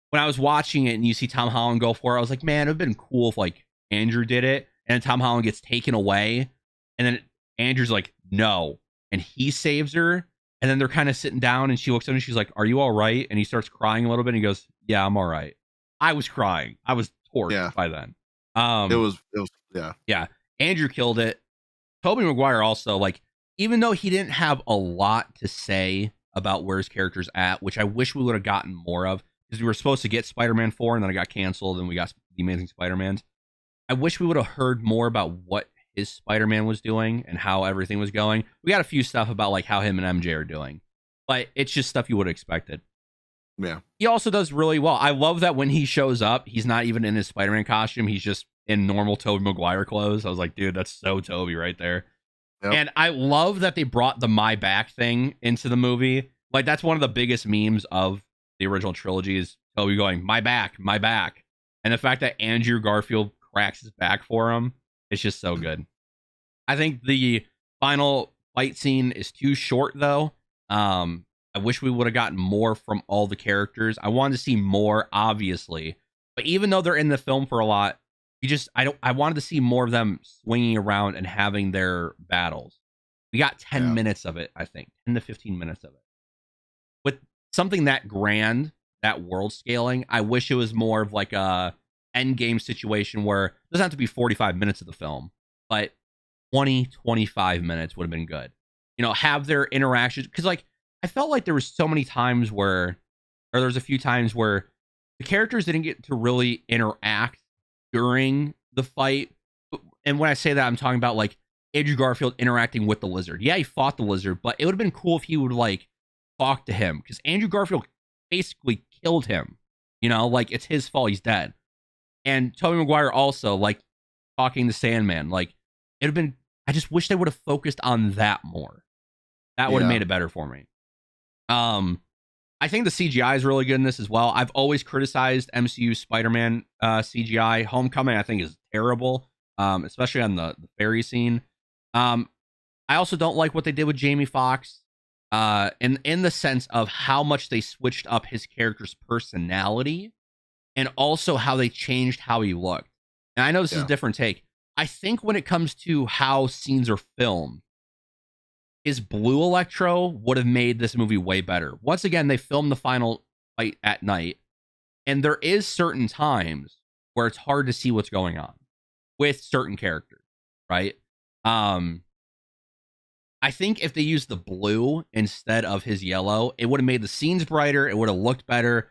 when I was watching it and you see Tom Holland go for it, I was like, man, it would have been cool if, like, Andrew did it, and then Tom Holland gets taken away, and then Andrew's like, no, and he saves her, and then they're kind of sitting down, and she looks at him, and she's like, are you all right? And he starts crying a little bit, and he goes, yeah, I'm all right. I was crying. I was torched by then. It was yeah. Andrew killed it. Tobey Maguire also, like, even though he didn't have a lot to say about where his character's at, which I wish we would have gotten more of, because we were supposed to get Spider-Man 4, and then it got canceled, and we got The Amazing Spider-Mans. I wish we would have heard more about what his Spider-Man was doing and how everything was going. We got a few stuff about, like, how him and MJ are doing, but it's just stuff you would have expected. Yeah. He also does really well. I love that when he shows up, he's not even in his Spider-Man costume. He's just in normal Tobey Maguire clothes. I was like, dude, that's so Tobey right there. Yep. And I love that they brought the My Back thing into the movie. Like, that's one of the biggest memes of the original trilogy is Tobey going, my back. And the fact that Andrew Garfield cracks his back for him, it's just so good. I think the final fight scene is too short, though. I wish we would have gotten more from all the characters. I wanted to see more, obviously. But even though they're in the film for a lot, I wanted to see more of them swinging around and having their battles. We got 10 minutes of it, I think. 10 to 15 minutes of it. With something that grand, that world scaling, I wish it was more of like a endgame situation where it doesn't have to be 45 minutes of the film, but 20, 25 minutes would have been good. Have their interactions. Because, like, I felt like there was so many times where, or there's a few times where the characters didn't get to really interact during the fight. And when I say that, I'm talking about, like, Andrew Garfield interacting with the lizard. Yeah, he fought the lizard, but it would have been cool if he would, like, talk to him, because Andrew Garfield basically killed him. Like, it's his fault he's dead. And Tobey Maguire also, like, talking to Sandman. Like, it'd have been. I just wish they would have focused on that more. That would have made it better for me. I think the CGI is really good in this as well. I've always criticized MCU Spider-Man CGI. Homecoming, I think, is terrible, especially on the ferry scene. I also don't like what they did with Jamie Foxx, in the sense of how much they switched up his character's personality, and also how they changed how he looked. And I know this is a different take. I think when it comes to how scenes are filmed, his blue Electro would have made this movie way better. Once again, they filmed the final fight at night, and there is certain times where it's hard to see what's going on with certain characters, right? I think if they used the blue instead of his yellow, it would have made the scenes brighter. It would have looked better.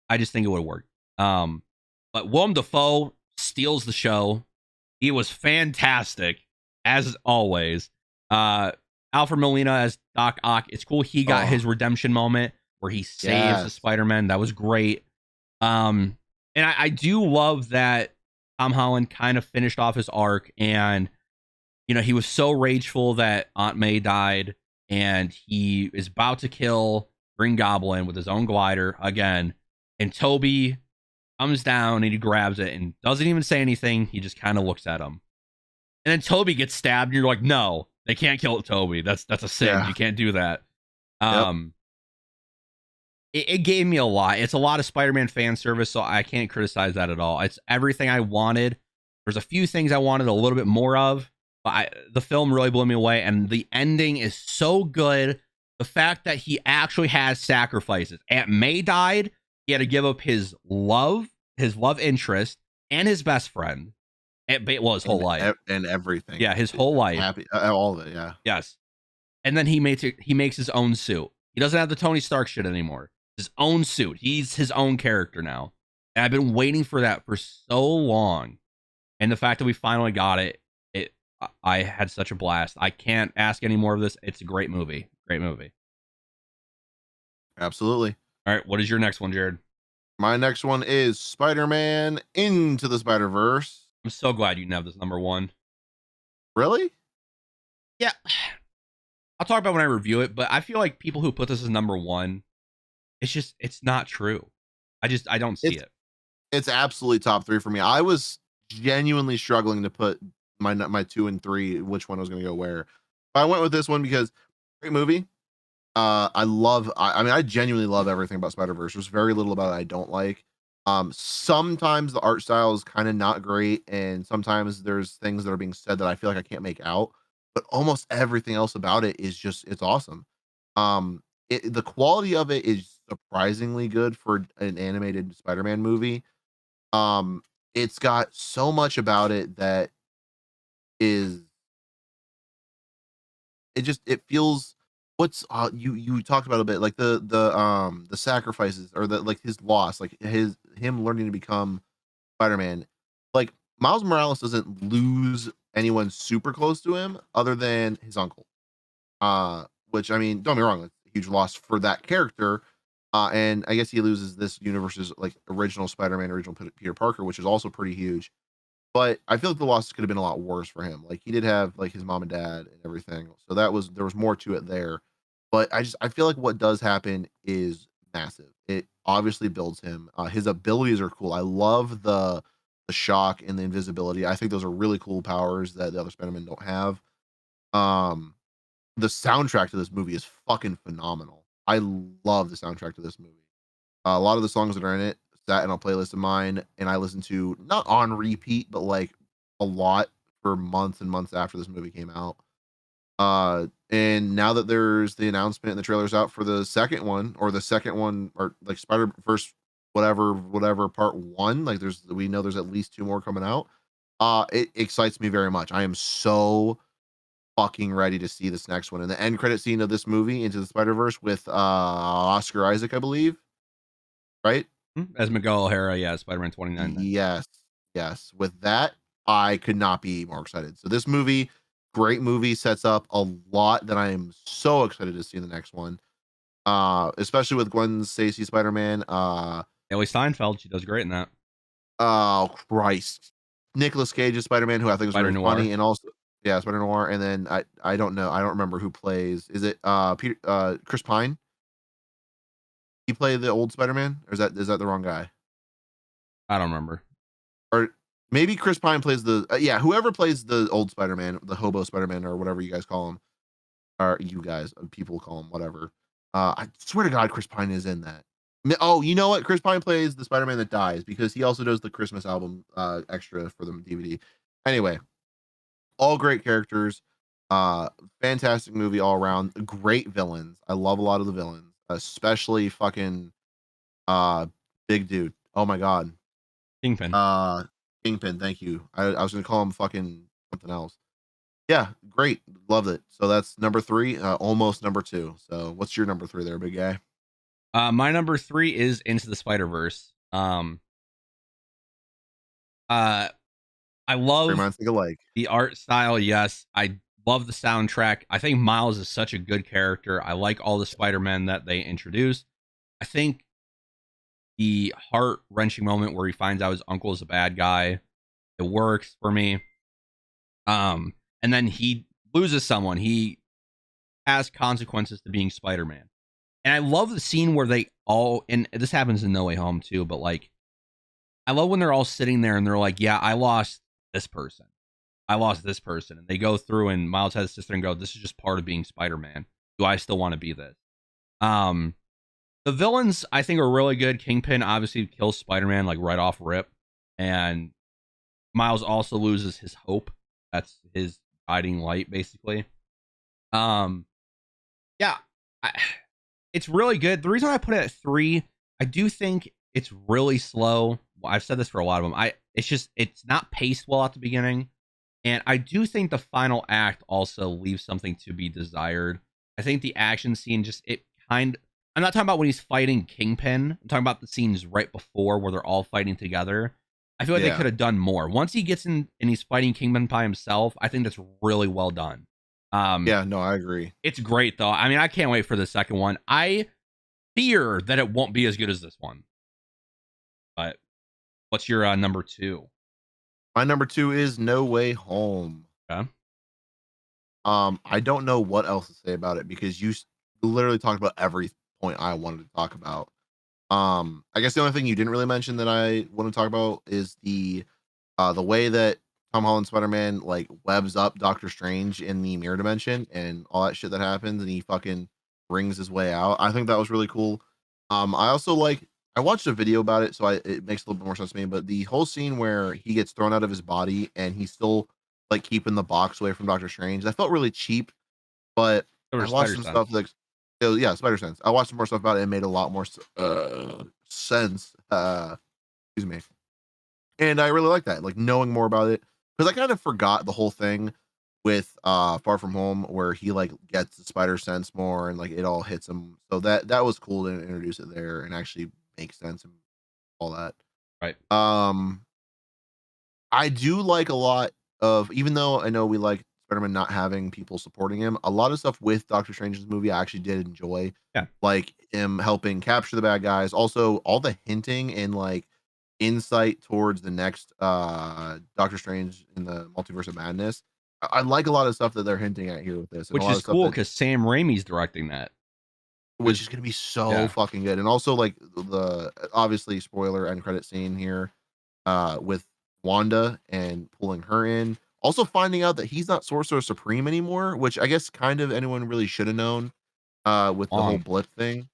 I just think it would have worked. But Willem Dafoe steals the show. He was fantastic, as always. Alfred Molina as Doc Ock. It's cool he got his redemption moment where he saves the Spider-Man. That was great. And I do love that Tom Holland kind of finished off his arc, and he was so rageful that Aunt May died, and he is about to kill Green Goblin with his own glider again, and Toby comes down and he grabs it and doesn't even say anything. He just kind of looks at him, and then Toby gets stabbed, and you're like, no, they can't kill Toby. That's a sin. Yeah. You can't do that. It gave me a lot. It's a lot of Spider-Man fan service, so I can't criticize that at all. It's everything I wanted. There's a few things I wanted a little bit more of, but the film really blew me away, and the ending is so good. The fact that he actually has sacrifices. Aunt May died. He had to give up his love interest, and his best friend. His whole life. And everything. Yeah, his whole life. Happy, all of it, yeah. Yes. And then he makes his own suit. He doesn't have the Tony Stark shit anymore. His own suit. He's his own character now. And I've been waiting for that for so long. And the fact that we finally got it, I had such a blast. I can't ask any more of this. It's a great movie. Great movie. Absolutely. All right, what is your next one, Jared? My next one is Spider-Man Into the Spider-Verse. I'm so glad you didn't have this number one. Really? Yeah. I'll talk about it when I review it, but I feel like people who put this as number one, it's not true. I don't see it. It's absolutely top three for me. I was genuinely struggling to put my 2 and 3, which one was going to go where. But I went with this one because great movie. I genuinely love everything about Spider-Verse. There's very little about it I don't like. Sometimes the art style is kind of not great, and sometimes there's things that are being said that I feel like I can't make out, but almost everything else about it is it's awesome. The quality of it is surprisingly good for an animated Spider-Man movie. It's got so much about it that is it feels what's you talked about a bit, like the sacrifices, or the like his loss, like him learning to become Spider-Man. Like Miles Morales doesn't lose anyone super close to him other than his uncle. Which, I mean, don't be wrong, it's a huge loss for that character. And I guess he loses this universe's like original Spider-Man, original Peter Parker, which is also pretty huge. But I feel like the losses could have been a lot worse for him. Like he did have like his mom and dad and everything, so there was more to it there. But I feel like what does happen is massive. It obviously builds him. His abilities are cool. I love the shock and the invisibility. I think those are really cool powers that the other Spider-Men don't have. The soundtrack to this movie is fucking phenomenal. I love the soundtrack to this movie. A lot of the songs that are in it sat in a playlist of mine, and I listened to not on repeat, but like a lot for months and months after this movie came out. And now that there's the announcement and the trailers out for the second one, or like Spider-Verse, whatever part 1, like we know there's at least 2 more coming out. It excites me very much. I am so fucking ready to see this next one. And the end credit scene of this movie, Into the Spider-Verse, with Oscar Isaac, I believe. Right? As Miguel O'Hara, yeah, Spider-Man 29. Yes. With that, I could not be more excited. So this movie, great movie, sets up a lot that I am so excited to see in the next one. Especially with Gwen Stacy Spider-Man. Haley Steinfeld, she does great in that. Oh Christ. Nicolas Cage's Spider-Man, who I think is Spider very Noir. funny, and also yeah, Spider Noir, and then I don't know, I don't remember who plays. Is it Peter Chris Pine? He played the old Spider-Man, or is that the wrong guy? I don't remember. Or maybe Chris Pine plays the yeah, whoever plays the old Spider-Man, the hobo Spider-Man, or whatever you guys call him, or you guys, people call him whatever. I swear to God, Chris Pine is in that. Oh, you know what? Chris Pine plays the Spider-Man that dies because he also does the Christmas album extra for the DVD. Anyway, all great characters. Uh, Fantastic movie all around. Great villains. I love a lot of the villains, especially fucking uh big dude. Oh my god. Kingpin. Uh Kingpin, thank you. I was gonna call him fucking something else. Yeah, great. Loved it. So that's number three, almost number two. So what's your number three there, big guy? My number 3 is Into the Spider-Verse. Uh, I Three love minds think alike. the art style. Yes, I love the soundtrack. I think Miles is such a good character. I like all the Spider-Men that they introduced. I think the heart-wrenching moment where he finds out his uncle is a bad guy, it works for me. And then he loses someone. He has consequences to being Spider-Man. And I love the scene where they all, and this happens in No Way Home too, but like, I love when they're all sitting there and they're like, yeah, I lost this person. I lost this person. And they go through and Miles has to sit there and go, this is just part of being Spider-Man. Do I still want to be this? Um, the villains I think are really good. Kingpin obviously kills Spider-Man like right off rip. And Miles also loses his hope. That's his guiding light, basically. Um, yeah, it's really good. The reason I put it at 3, I do think it's really slow. Well, I've said this for a lot of them. It's not paced well at the beginning, and I do think the final act also leaves something to be desired. I think the action scene I'm not talking about when he's fighting Kingpin. I'm talking about the scenes right before where they're all fighting together. I feel like they Yeah. could have done more. Once he gets in and he's fighting Kingpin by himself, I think that's really well done. Yeah, no, I agree. It's great though. I mean, I can't wait for the second one. I fear that it won't be as good as this one. But what's your number 2? My number two is No Way Home. Okay. I don't know what else to say about it because literally talked about every point I wanted to talk about. I guess the only thing you didn't really mention that I want to talk about is the way that Tom Holland Spider-Man like webs up Doctor Strange in the mirror dimension and all that shit that happens and he fucking rings his way out. I think that was really cool. I also I watched a video about it, so it makes a little bit more sense to me. But the whole scene where he gets thrown out of his body and he's still like keeping the box away from Doctor Strange, that felt really cheap. But There I was watched Spider some Sense. stuff like yeah, Spider Sense. I watched some more stuff about it and it made a lot more sense. Excuse me. And I really like that, like knowing more about it because I kind of forgot the whole thing with Far From Home where he like gets the spider sense more and like it all hits him. So that was cool to introduce it there and actually make sense and all that. Right. I do like a lot of, even though I know we like Spider-Man not having people supporting him, a lot of stuff with Doctor Strange's movie I actually did enjoy. Yeah. Like him helping capture the bad guys. Also, all the hinting and like insight towards the next Doctor Strange in the Multiverse of Madness. I like a lot of stuff that they're hinting at here with this, and a Which lot is of stuff cool that because Sam Raimi's directing that. which is gonna be so Yeah. fucking good. And also like the obviously spoiler end credit scene here with Wanda and pulling her in. Also finding out that he's not Sorcerer Supreme anymore, which I guess kind of anyone really should have known with the whole Long. blip thing.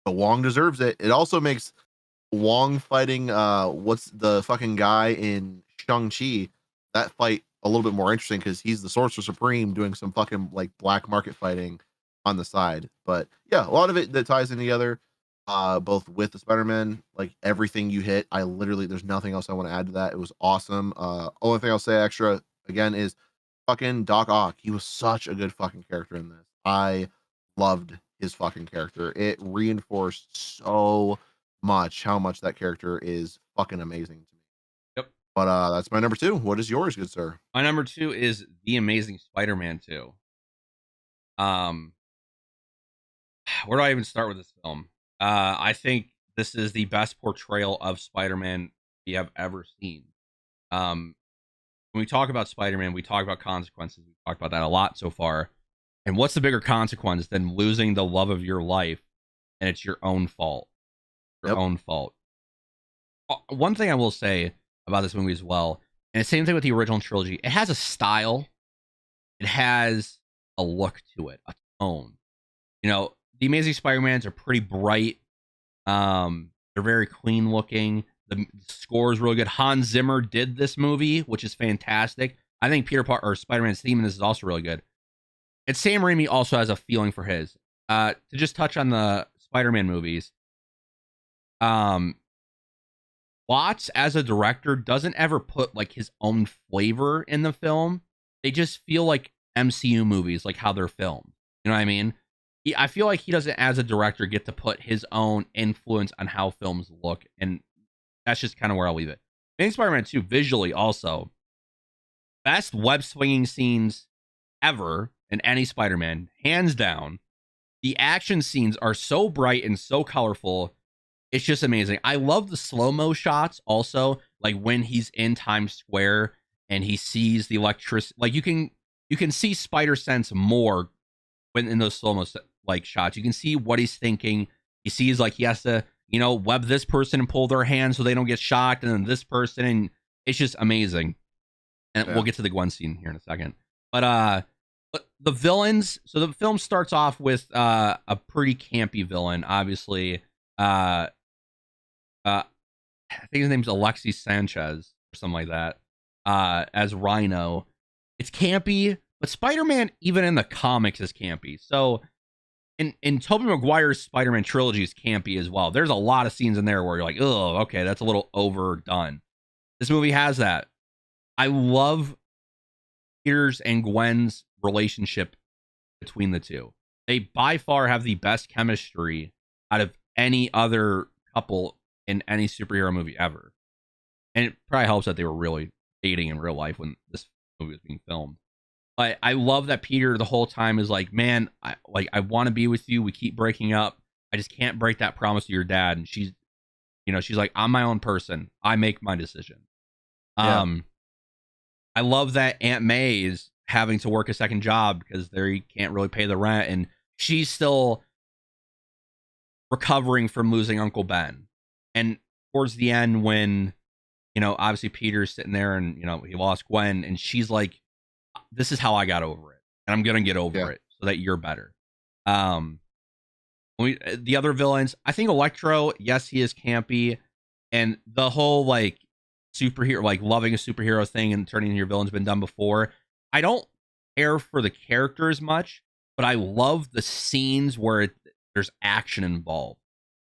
But Wong deserves it. It also makes Wong fighting what's the fucking guy in Shang-Chi, that fight a little bit more interesting because he's the Sorcerer Supreme doing some fucking like black market fighting on the side. But yeah, a lot of it that ties in together, both with the Spider-Man, like everything you hit. I literally there's nothing else I want to add to that. It was awesome. Only thing I'll say extra again is fucking Doc Ock. He was such a good fucking character in this. I loved his fucking character. It reinforced so much how much that character is fucking amazing to me. Yep. But that's my number two. What is yours, good sir? My number 2 is The Amazing Spider-Man 2. Um, where do I even start with this film? I think this is the best portrayal of Spider-Man we have ever seen. when we talk about Spider-Man, we talk about consequences. We talked about that a lot so far. And what's the bigger consequence than losing the love of your life, and it's your own fault? Your Yep. own fault. One thing I will say about this movie as well, and the same thing with the original trilogy, it has a style, it has a look to it, a tone. You know, the Amazing Spider-Mans are pretty bright. They're very clean looking. The score is really good. Hans Zimmer did this movie, which is fantastic. I think Spider-Man's theme in this is also really good. And Sam Raimi also has a feeling for his. To just touch on the Spider-Man movies, Watts as a director doesn't ever put like his own flavor in the film. They just feel like MCU movies, like how they're filmed. You know what I mean? I feel like he doesn't, as a director, get to put his own influence on how films look, and that's just kind of where I'll leave it. Amazing Spider-Man 2 visually also best web swinging scenes ever in any Spider-Man, hands down. The action scenes are so bright and so colorful. It's just amazing. I love the slow-mo shots also, like when he's in Times Square and he sees the electricity. Like you can see Spider Sense more when in those slow-mo like shots. You can see what he's thinking. He sees like he has to, web this person and pull their hand so they don't get shocked, and then this person, and it's just amazing. And we'll get to the Gwen scene here in a second. But the villains, so the film starts off with a pretty campy villain, obviously. I think his name's Alexis Sanchez or something like that, as Rhino. It's campy, but Spider-Man, even in the comics, is campy. So in Tobey Maguire's Spider-Man trilogy is campy as well. There's a lot of scenes in there where you're like, oh, okay, that's a little overdone. This movie has that. I love Peter's and Gwen's relationship between the two. They by far have the best chemistry out of any other couple in any superhero movie ever. And it probably helps that they were really dating in real life when this movie was being filmed. But I love that Peter the whole time is like, man, I want to be with you. We keep breaking up. I just can't break that promise to your dad. And she's like, I'm my own person. I make my decision. Yeah. I love that Aunt May is having to work a second job because they can't really pay the rent, and she's still recovering from losing Uncle Ben. And towards the end, when obviously Peter's sitting there and he lost Gwen, and she's like, this is how I got over it, and I'm gonna get over it so that you're better. The other villains, I think Electro, yes, he is campy, and the whole like superhero, like loving a superhero thing and turning into your villain's been done before. I don't care for the character as much, but I love the scenes where there's action involved.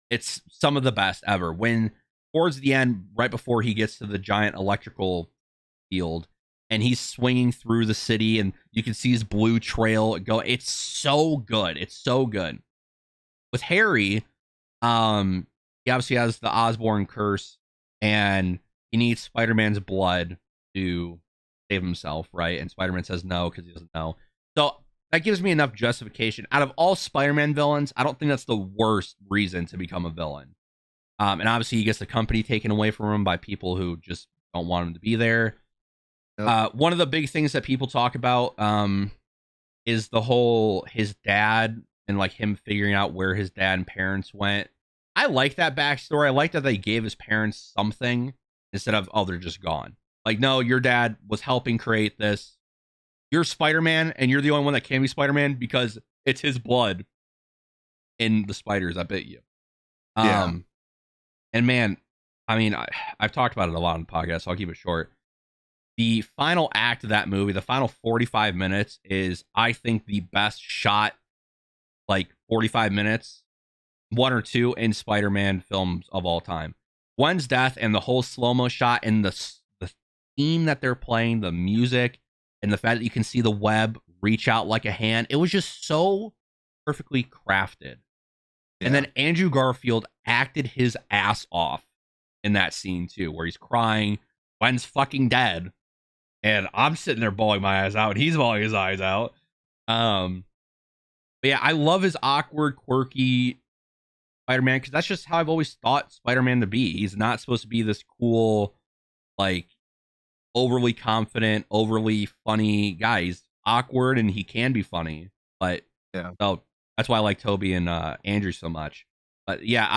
It's some of the best ever. When towards the end, right before he gets to the giant electrical field, and he's swinging through the city, and you can see his blue trail go. It's so good. It's so good. With Harry, he obviously has the Osborn curse, and he needs Spider-Man's blood to save himself, right? And Spider-Man says no because he doesn't know. So that gives me enough justification. Out of all Spider-Man villains, I don't think that's the worst reason to become a villain. And obviously he gets the company taken away from him by people who just don't want him to be there. Yep. One of the big things that people talk about is the whole his dad and like him figuring out where his dad and parents went. I like that backstory. I like that they gave his parents something instead of, oh, they're just gone. Like, no, your dad was helping create this. You're Spider-Man, and you're the only one that can be Spider-Man because it's his blood in the spiders that bit you. Yeah. And man, I mean, I've talked about it a lot on the podcast, so I'll keep it short. The final act of that movie, the final 45 minutes, is, I think, the best shot, like 45 minutes, one or two in Spider-Man films of all time. Gwen's death and the whole slow-mo shot and the theme that they're playing, the music, and the fact that you can see the web reach out like a hand. It was just so perfectly crafted. Yeah. And then Andrew Garfield acted his ass off in that scene too, where he's crying. Gwen's fucking dead. And I'm sitting there bawling my eyes out, and he's bawling his eyes out. But yeah, I love his awkward, quirky Spider-Man, because that's just how I've always thought Spider-Man to be. He's not supposed to be this cool, like, overly confident, overly funny guy. He's awkward and he can be funny, but Yeah. so that's why I like Toby and Andrew so much. But yeah,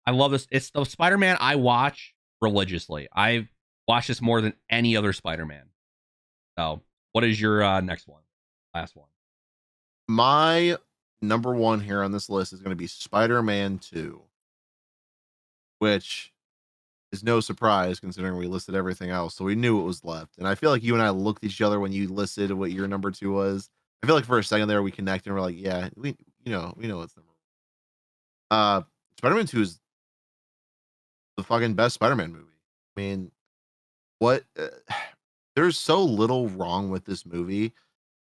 I love this. It's the Spider-Man I watch religiously. I've watched this more than any other Spider-Man. So, what is your next one? Last one. My number one here on this list is going to be Spider-Man 2, which is no surprise considering we listed everything else. So we knew what was left. And I feel like you and I looked at each other when you listed what your number 2 was. I feel like for a second there we connected and we're like, yeah, we know it's number one. Spider-Man 2 is the fucking best Spider-Man movie. I mean, what there's so little wrong with this movie.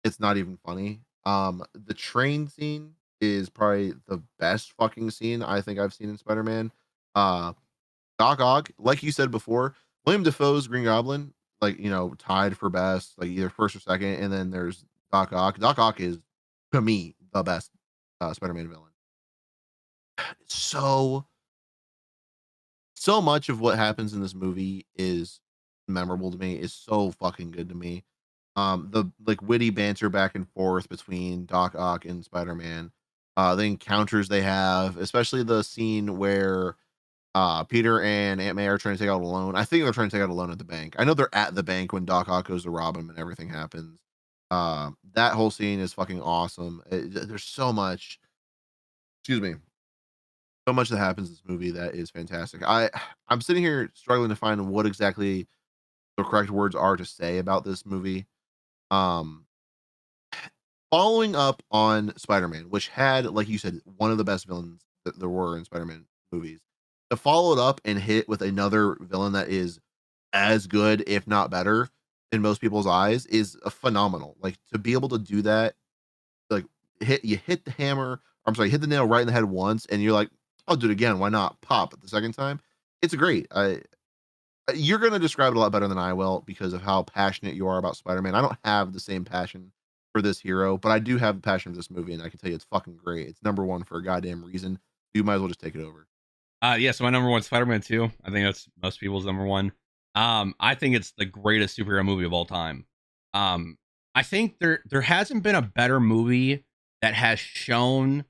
It's not even funny. The train scene is probably the best fucking scene I think I've seen in Spider-Man. Uh Doc Ock, like you said before, William Dafoe's Green Goblin, like, tied for best, like either first or second, and then there's Doc Ock. Doc Ock is, to me, the best Spider-Man villain. So much of what happens in this movie is memorable to me, is so fucking good to me. The like witty banter back and forth between Doc Ock and Spider-Man, the encounters they have, especially the scene where Peter and Aunt May are trying to take out a loan. I think they're trying to take out a loan at the bank. I know they're at the bank when Doc Ock goes to rob him and everything happens. That whole scene is fucking awesome. There's so much, excuse me, so much that happens in this movie that is fantastic. I'm sitting here struggling to find what exactly the correct words are to say about this movie. Um, Following up on Spider-Man, which had, like you said, one of the best villains that there were in Spider-Man movies, to follow it up and hit with another villain that is as good, if not better, in most people's eyes, is a phenomenal. Like, to be able to do that, like, hit the hammer, I'm sorry, hit the nail right in the head once, and you're like, I'll do it again. Why not? Pop the second time. It's great. You're gonna describe it a lot better than I will because of how passionate you are about Spider-Man. I don't have the same passion for this hero, but I do have the passion for this movie, and I can tell you it's fucking great. It's number one for a goddamn reason. You might as well just take it over. Yeah, so my number one, Spider-Man 2. I think that's most people's number one. I think it's the greatest superhero movie of all time. I think there hasn't been a better movie that has shown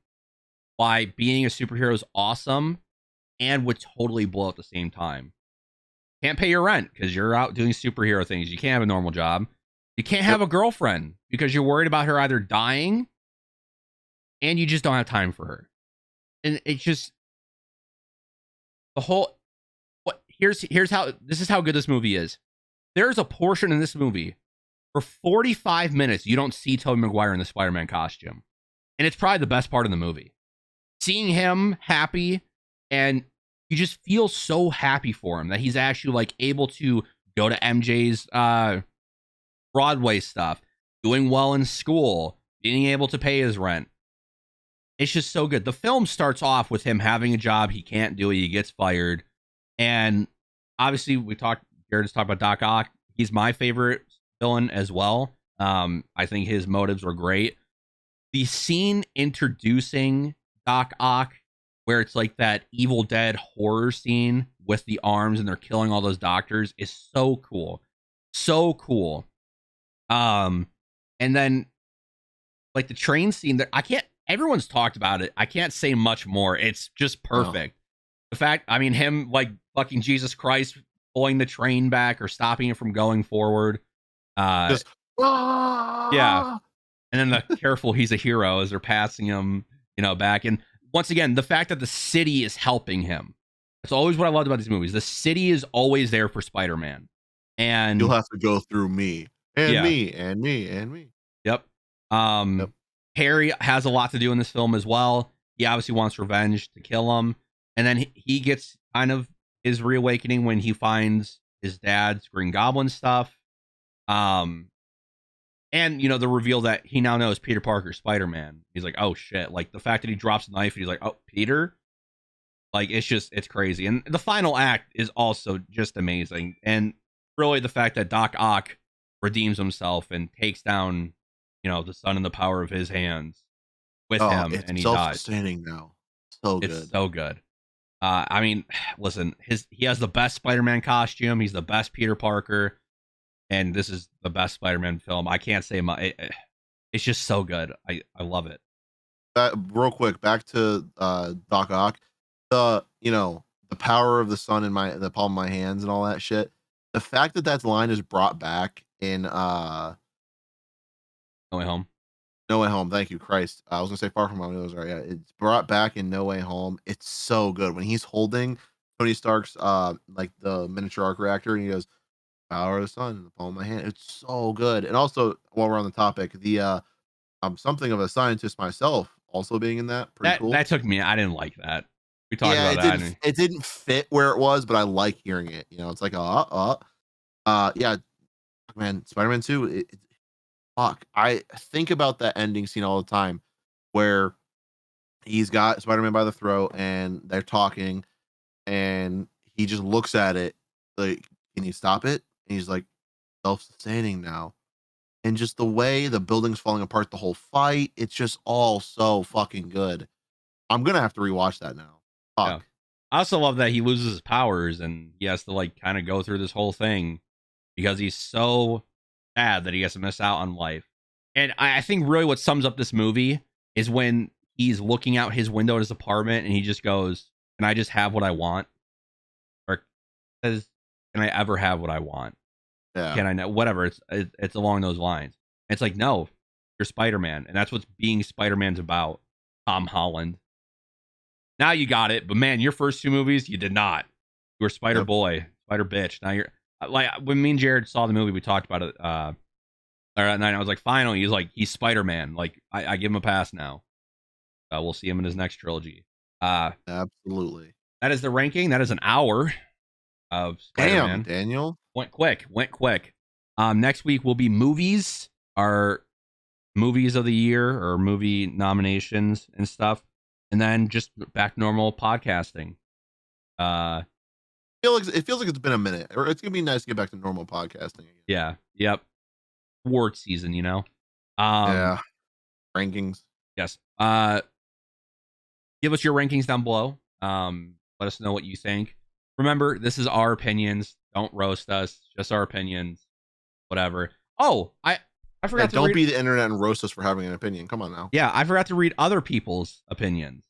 why being a superhero is awesome and would totally blow at the same time. Can't pay your rent because you're out doing superhero things. You can't have a normal job. You can't have a girlfriend because you're worried about her either dying and you just don't have time for her. And it's just the whole here's how this is how good this movie is. There's a portion in this movie for 45 minutes you don't see Tobey Maguire in the Spider-Man costume. And it's probably the best part of the movie. Seeing him happy, and you just feel so happy for him that he's actually like able to go to MJ's Broadway stuff, doing well in school, being able to pay his rent. It's just so good. The film starts off with him having a job he can't do. He gets fired. And obviously, Jared just talked about Doc Ock. He's my favorite villain as well. I think his motives were great. The scene introducing Doc Ock, where it's like that Evil Dead horror scene with the arms and they're killing all those doctors, is so cool. So cool. And then like the train scene that everyone's talked about it. I can't say much more. It's just perfect. The fact, I mean, him like fucking Jesus Christ pulling the train back or stopping it from going forward. Just, yeah. And then the careful, he's a hero as they're passing him, back. And once again, the fact that the city is helping him. That's always what I loved about these movies. The city is always there for Spider-Man. And you'll have to go through me and me and me and me. Yep. Harry has a lot to do in this film as well. He obviously wants revenge to kill him. And then he gets kind of his reawakening when he finds his dad's Green Goblin stuff. And, the reveal that he now knows Peter Parker, Spider-Man. He's like, oh, shit. Like, the fact that he drops a knife and he's like, oh, Peter? Like, it's crazy. And the final act is also just amazing. And really the fact that Doc Ock redeems himself and takes down, the sun in the power of his hands with him. It's and he dies. Self-sustaining now. So good. It's so good. I mean, listen, he has the best Spider-Man costume. He's the best Peter Parker. and this is the best Spider-Man film. I can't say it's just so good. I love it. Real quick, back to Doc Ock. The power of the sun in the palm of my hands and all that shit. The fact that line is brought back in No Way Home. No Way Home. Thank you, Christ. I was gonna say Far From Home. It was right. Yeah, it's brought back in No Way Home. It's so good when he's holding Tony Stark's like the miniature arc reactor, and he goes, "Power of the sun in the palm of my hand." It's so good. And also, while we're on the topic, I'm something of a scientist myself, also being in that. Pretty cool. That took me. I didn't like that. We talked Yeah, about that. it didn't fit where it was, but I like hearing it. It's like yeah, man, Spider-Man 2. Fuck, I think about that ending scene all the time, where he's got Spider-Man by the throat and they're talking, and he just looks at it like, "Can you stop it?" And he's like, "Self-sustaining now." And just the way the building's falling apart, the whole fight, it's just all so fucking good. I'm gonna have to rewatch that now. Fuck. Yeah. I also love that he loses his powers and he has to like kind of go through this whole thing because he's so sad that he has to miss out on life. And I think really what sums up this movie is when he's looking out his window at his apartment and he just goes, "Can I just have what I want?" Or says, "Can I ever have what I want?" Yeah. Can I know? Whatever. It's along those lines. And it's like, no, you're Spider-Man, and that's what being Spider-Man's about. Tom Holland. Now you got it, but man, your first two movies, you did not. You were Spider Boy, Spider Bitch. Now you're like, when me and Jared saw the movie, we talked about it. That night, I was like, finally, he's Spider-Man. Like, I give him a pass now. We'll see him in his next trilogy. Absolutely. That is the ranking. That is an hour of Spider-Man. Damn, Daniel. Went quick. Next week will be movies, our movies of the year or movie nominations and stuff. And then just back to normal podcasting. It feels like it's been a minute. Or it's gonna be nice to get back to normal podcasting again. Yeah. Yep. Award season, yeah. Rankings. Yes. Give us your rankings down below. Let us know what you think. Remember, this is our opinions. Don't roast us. Just our opinions. Whatever. Oh, I forgot to don't read... be the internet and roast us for having an opinion. Come on now. Yeah, I forgot to read other people's opinions.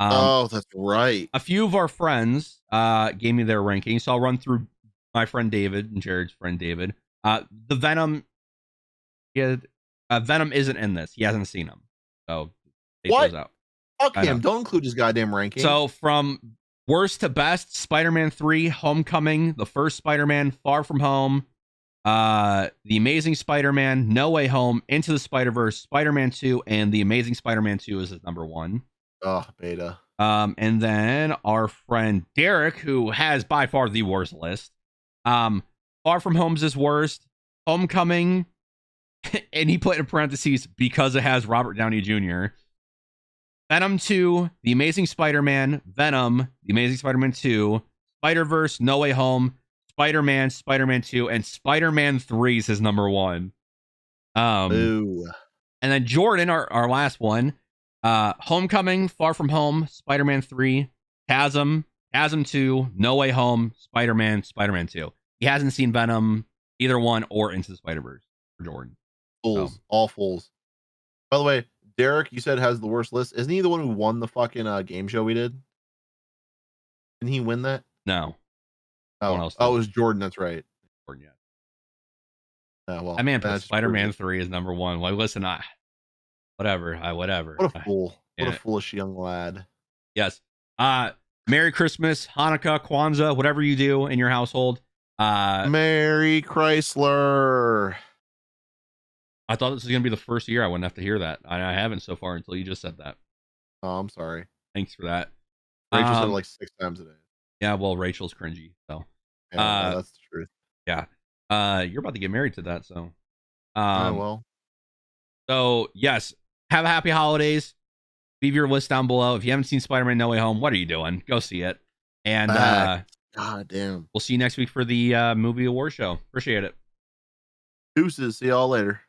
Oh, that's right. A few of our friends gave me their rankings, so I'll run through my friend David and Jared's friend David. The Venom, Venom isn't in this. He hasn't seen him, so take those out. Fuck him. Don't include his goddamn ranking. So from worst to best, Spider-Man 3, Homecoming, the first Spider-Man, Far From Home, The Amazing Spider-Man, No Way Home, Into the Spider-Verse, Spider-Man 2, and The Amazing Spider-Man 2 is his number one. Oh, beta. And then our friend Derek, who has by far the worst list. Far From Home's his worst. Homecoming, and he put in parentheses because it has Robert Downey Jr. Venom 2, The Amazing Spider-Man, Venom, The Amazing Spider-Man 2, Spider-Verse, No Way Home, Spider-Man, Spider-Man 2, and Spider-Man 3 is his number one. Ooh. And then Jordan, our last one, Homecoming, Far From Home, Spider-Man 3, Chasm 2, No Way Home, Spider-Man 2. He hasn't seen Venom, either one, or Into the Spider-Verse for Jordan. Fools. All fools. By the way, Derek, you said has the worst list. Isn't he the one who won the fucking game show we did? Didn't he win that? No. Oh, it was Jordan. That's right. Jordan, yeah. Well, I mean, Spider-Man 3 is number one. Like, listen, whatever. What a fool. What a foolish young lad. Yes. Merry Christmas, Hanukkah, Kwanzaa, whatever you do in your household. Merry Chrysler. I thought this was going to be the first year I wouldn't have to hear that. I haven't so far until you just said that. Oh, I'm sorry. Thanks for that. Rachel said it like 6 times a day. Yeah, well, Rachel's cringy, so. Yeah, that's the truth. Yeah. You're about to get married to that, so. Well. So, yes, have a happy holidays. Leave your list down below. If you haven't seen Spider-Man No Way Home, what are you doing? Go see it. And God damn. We'll see you next week for the movie award show. Appreciate it. Deuces. See y'all later.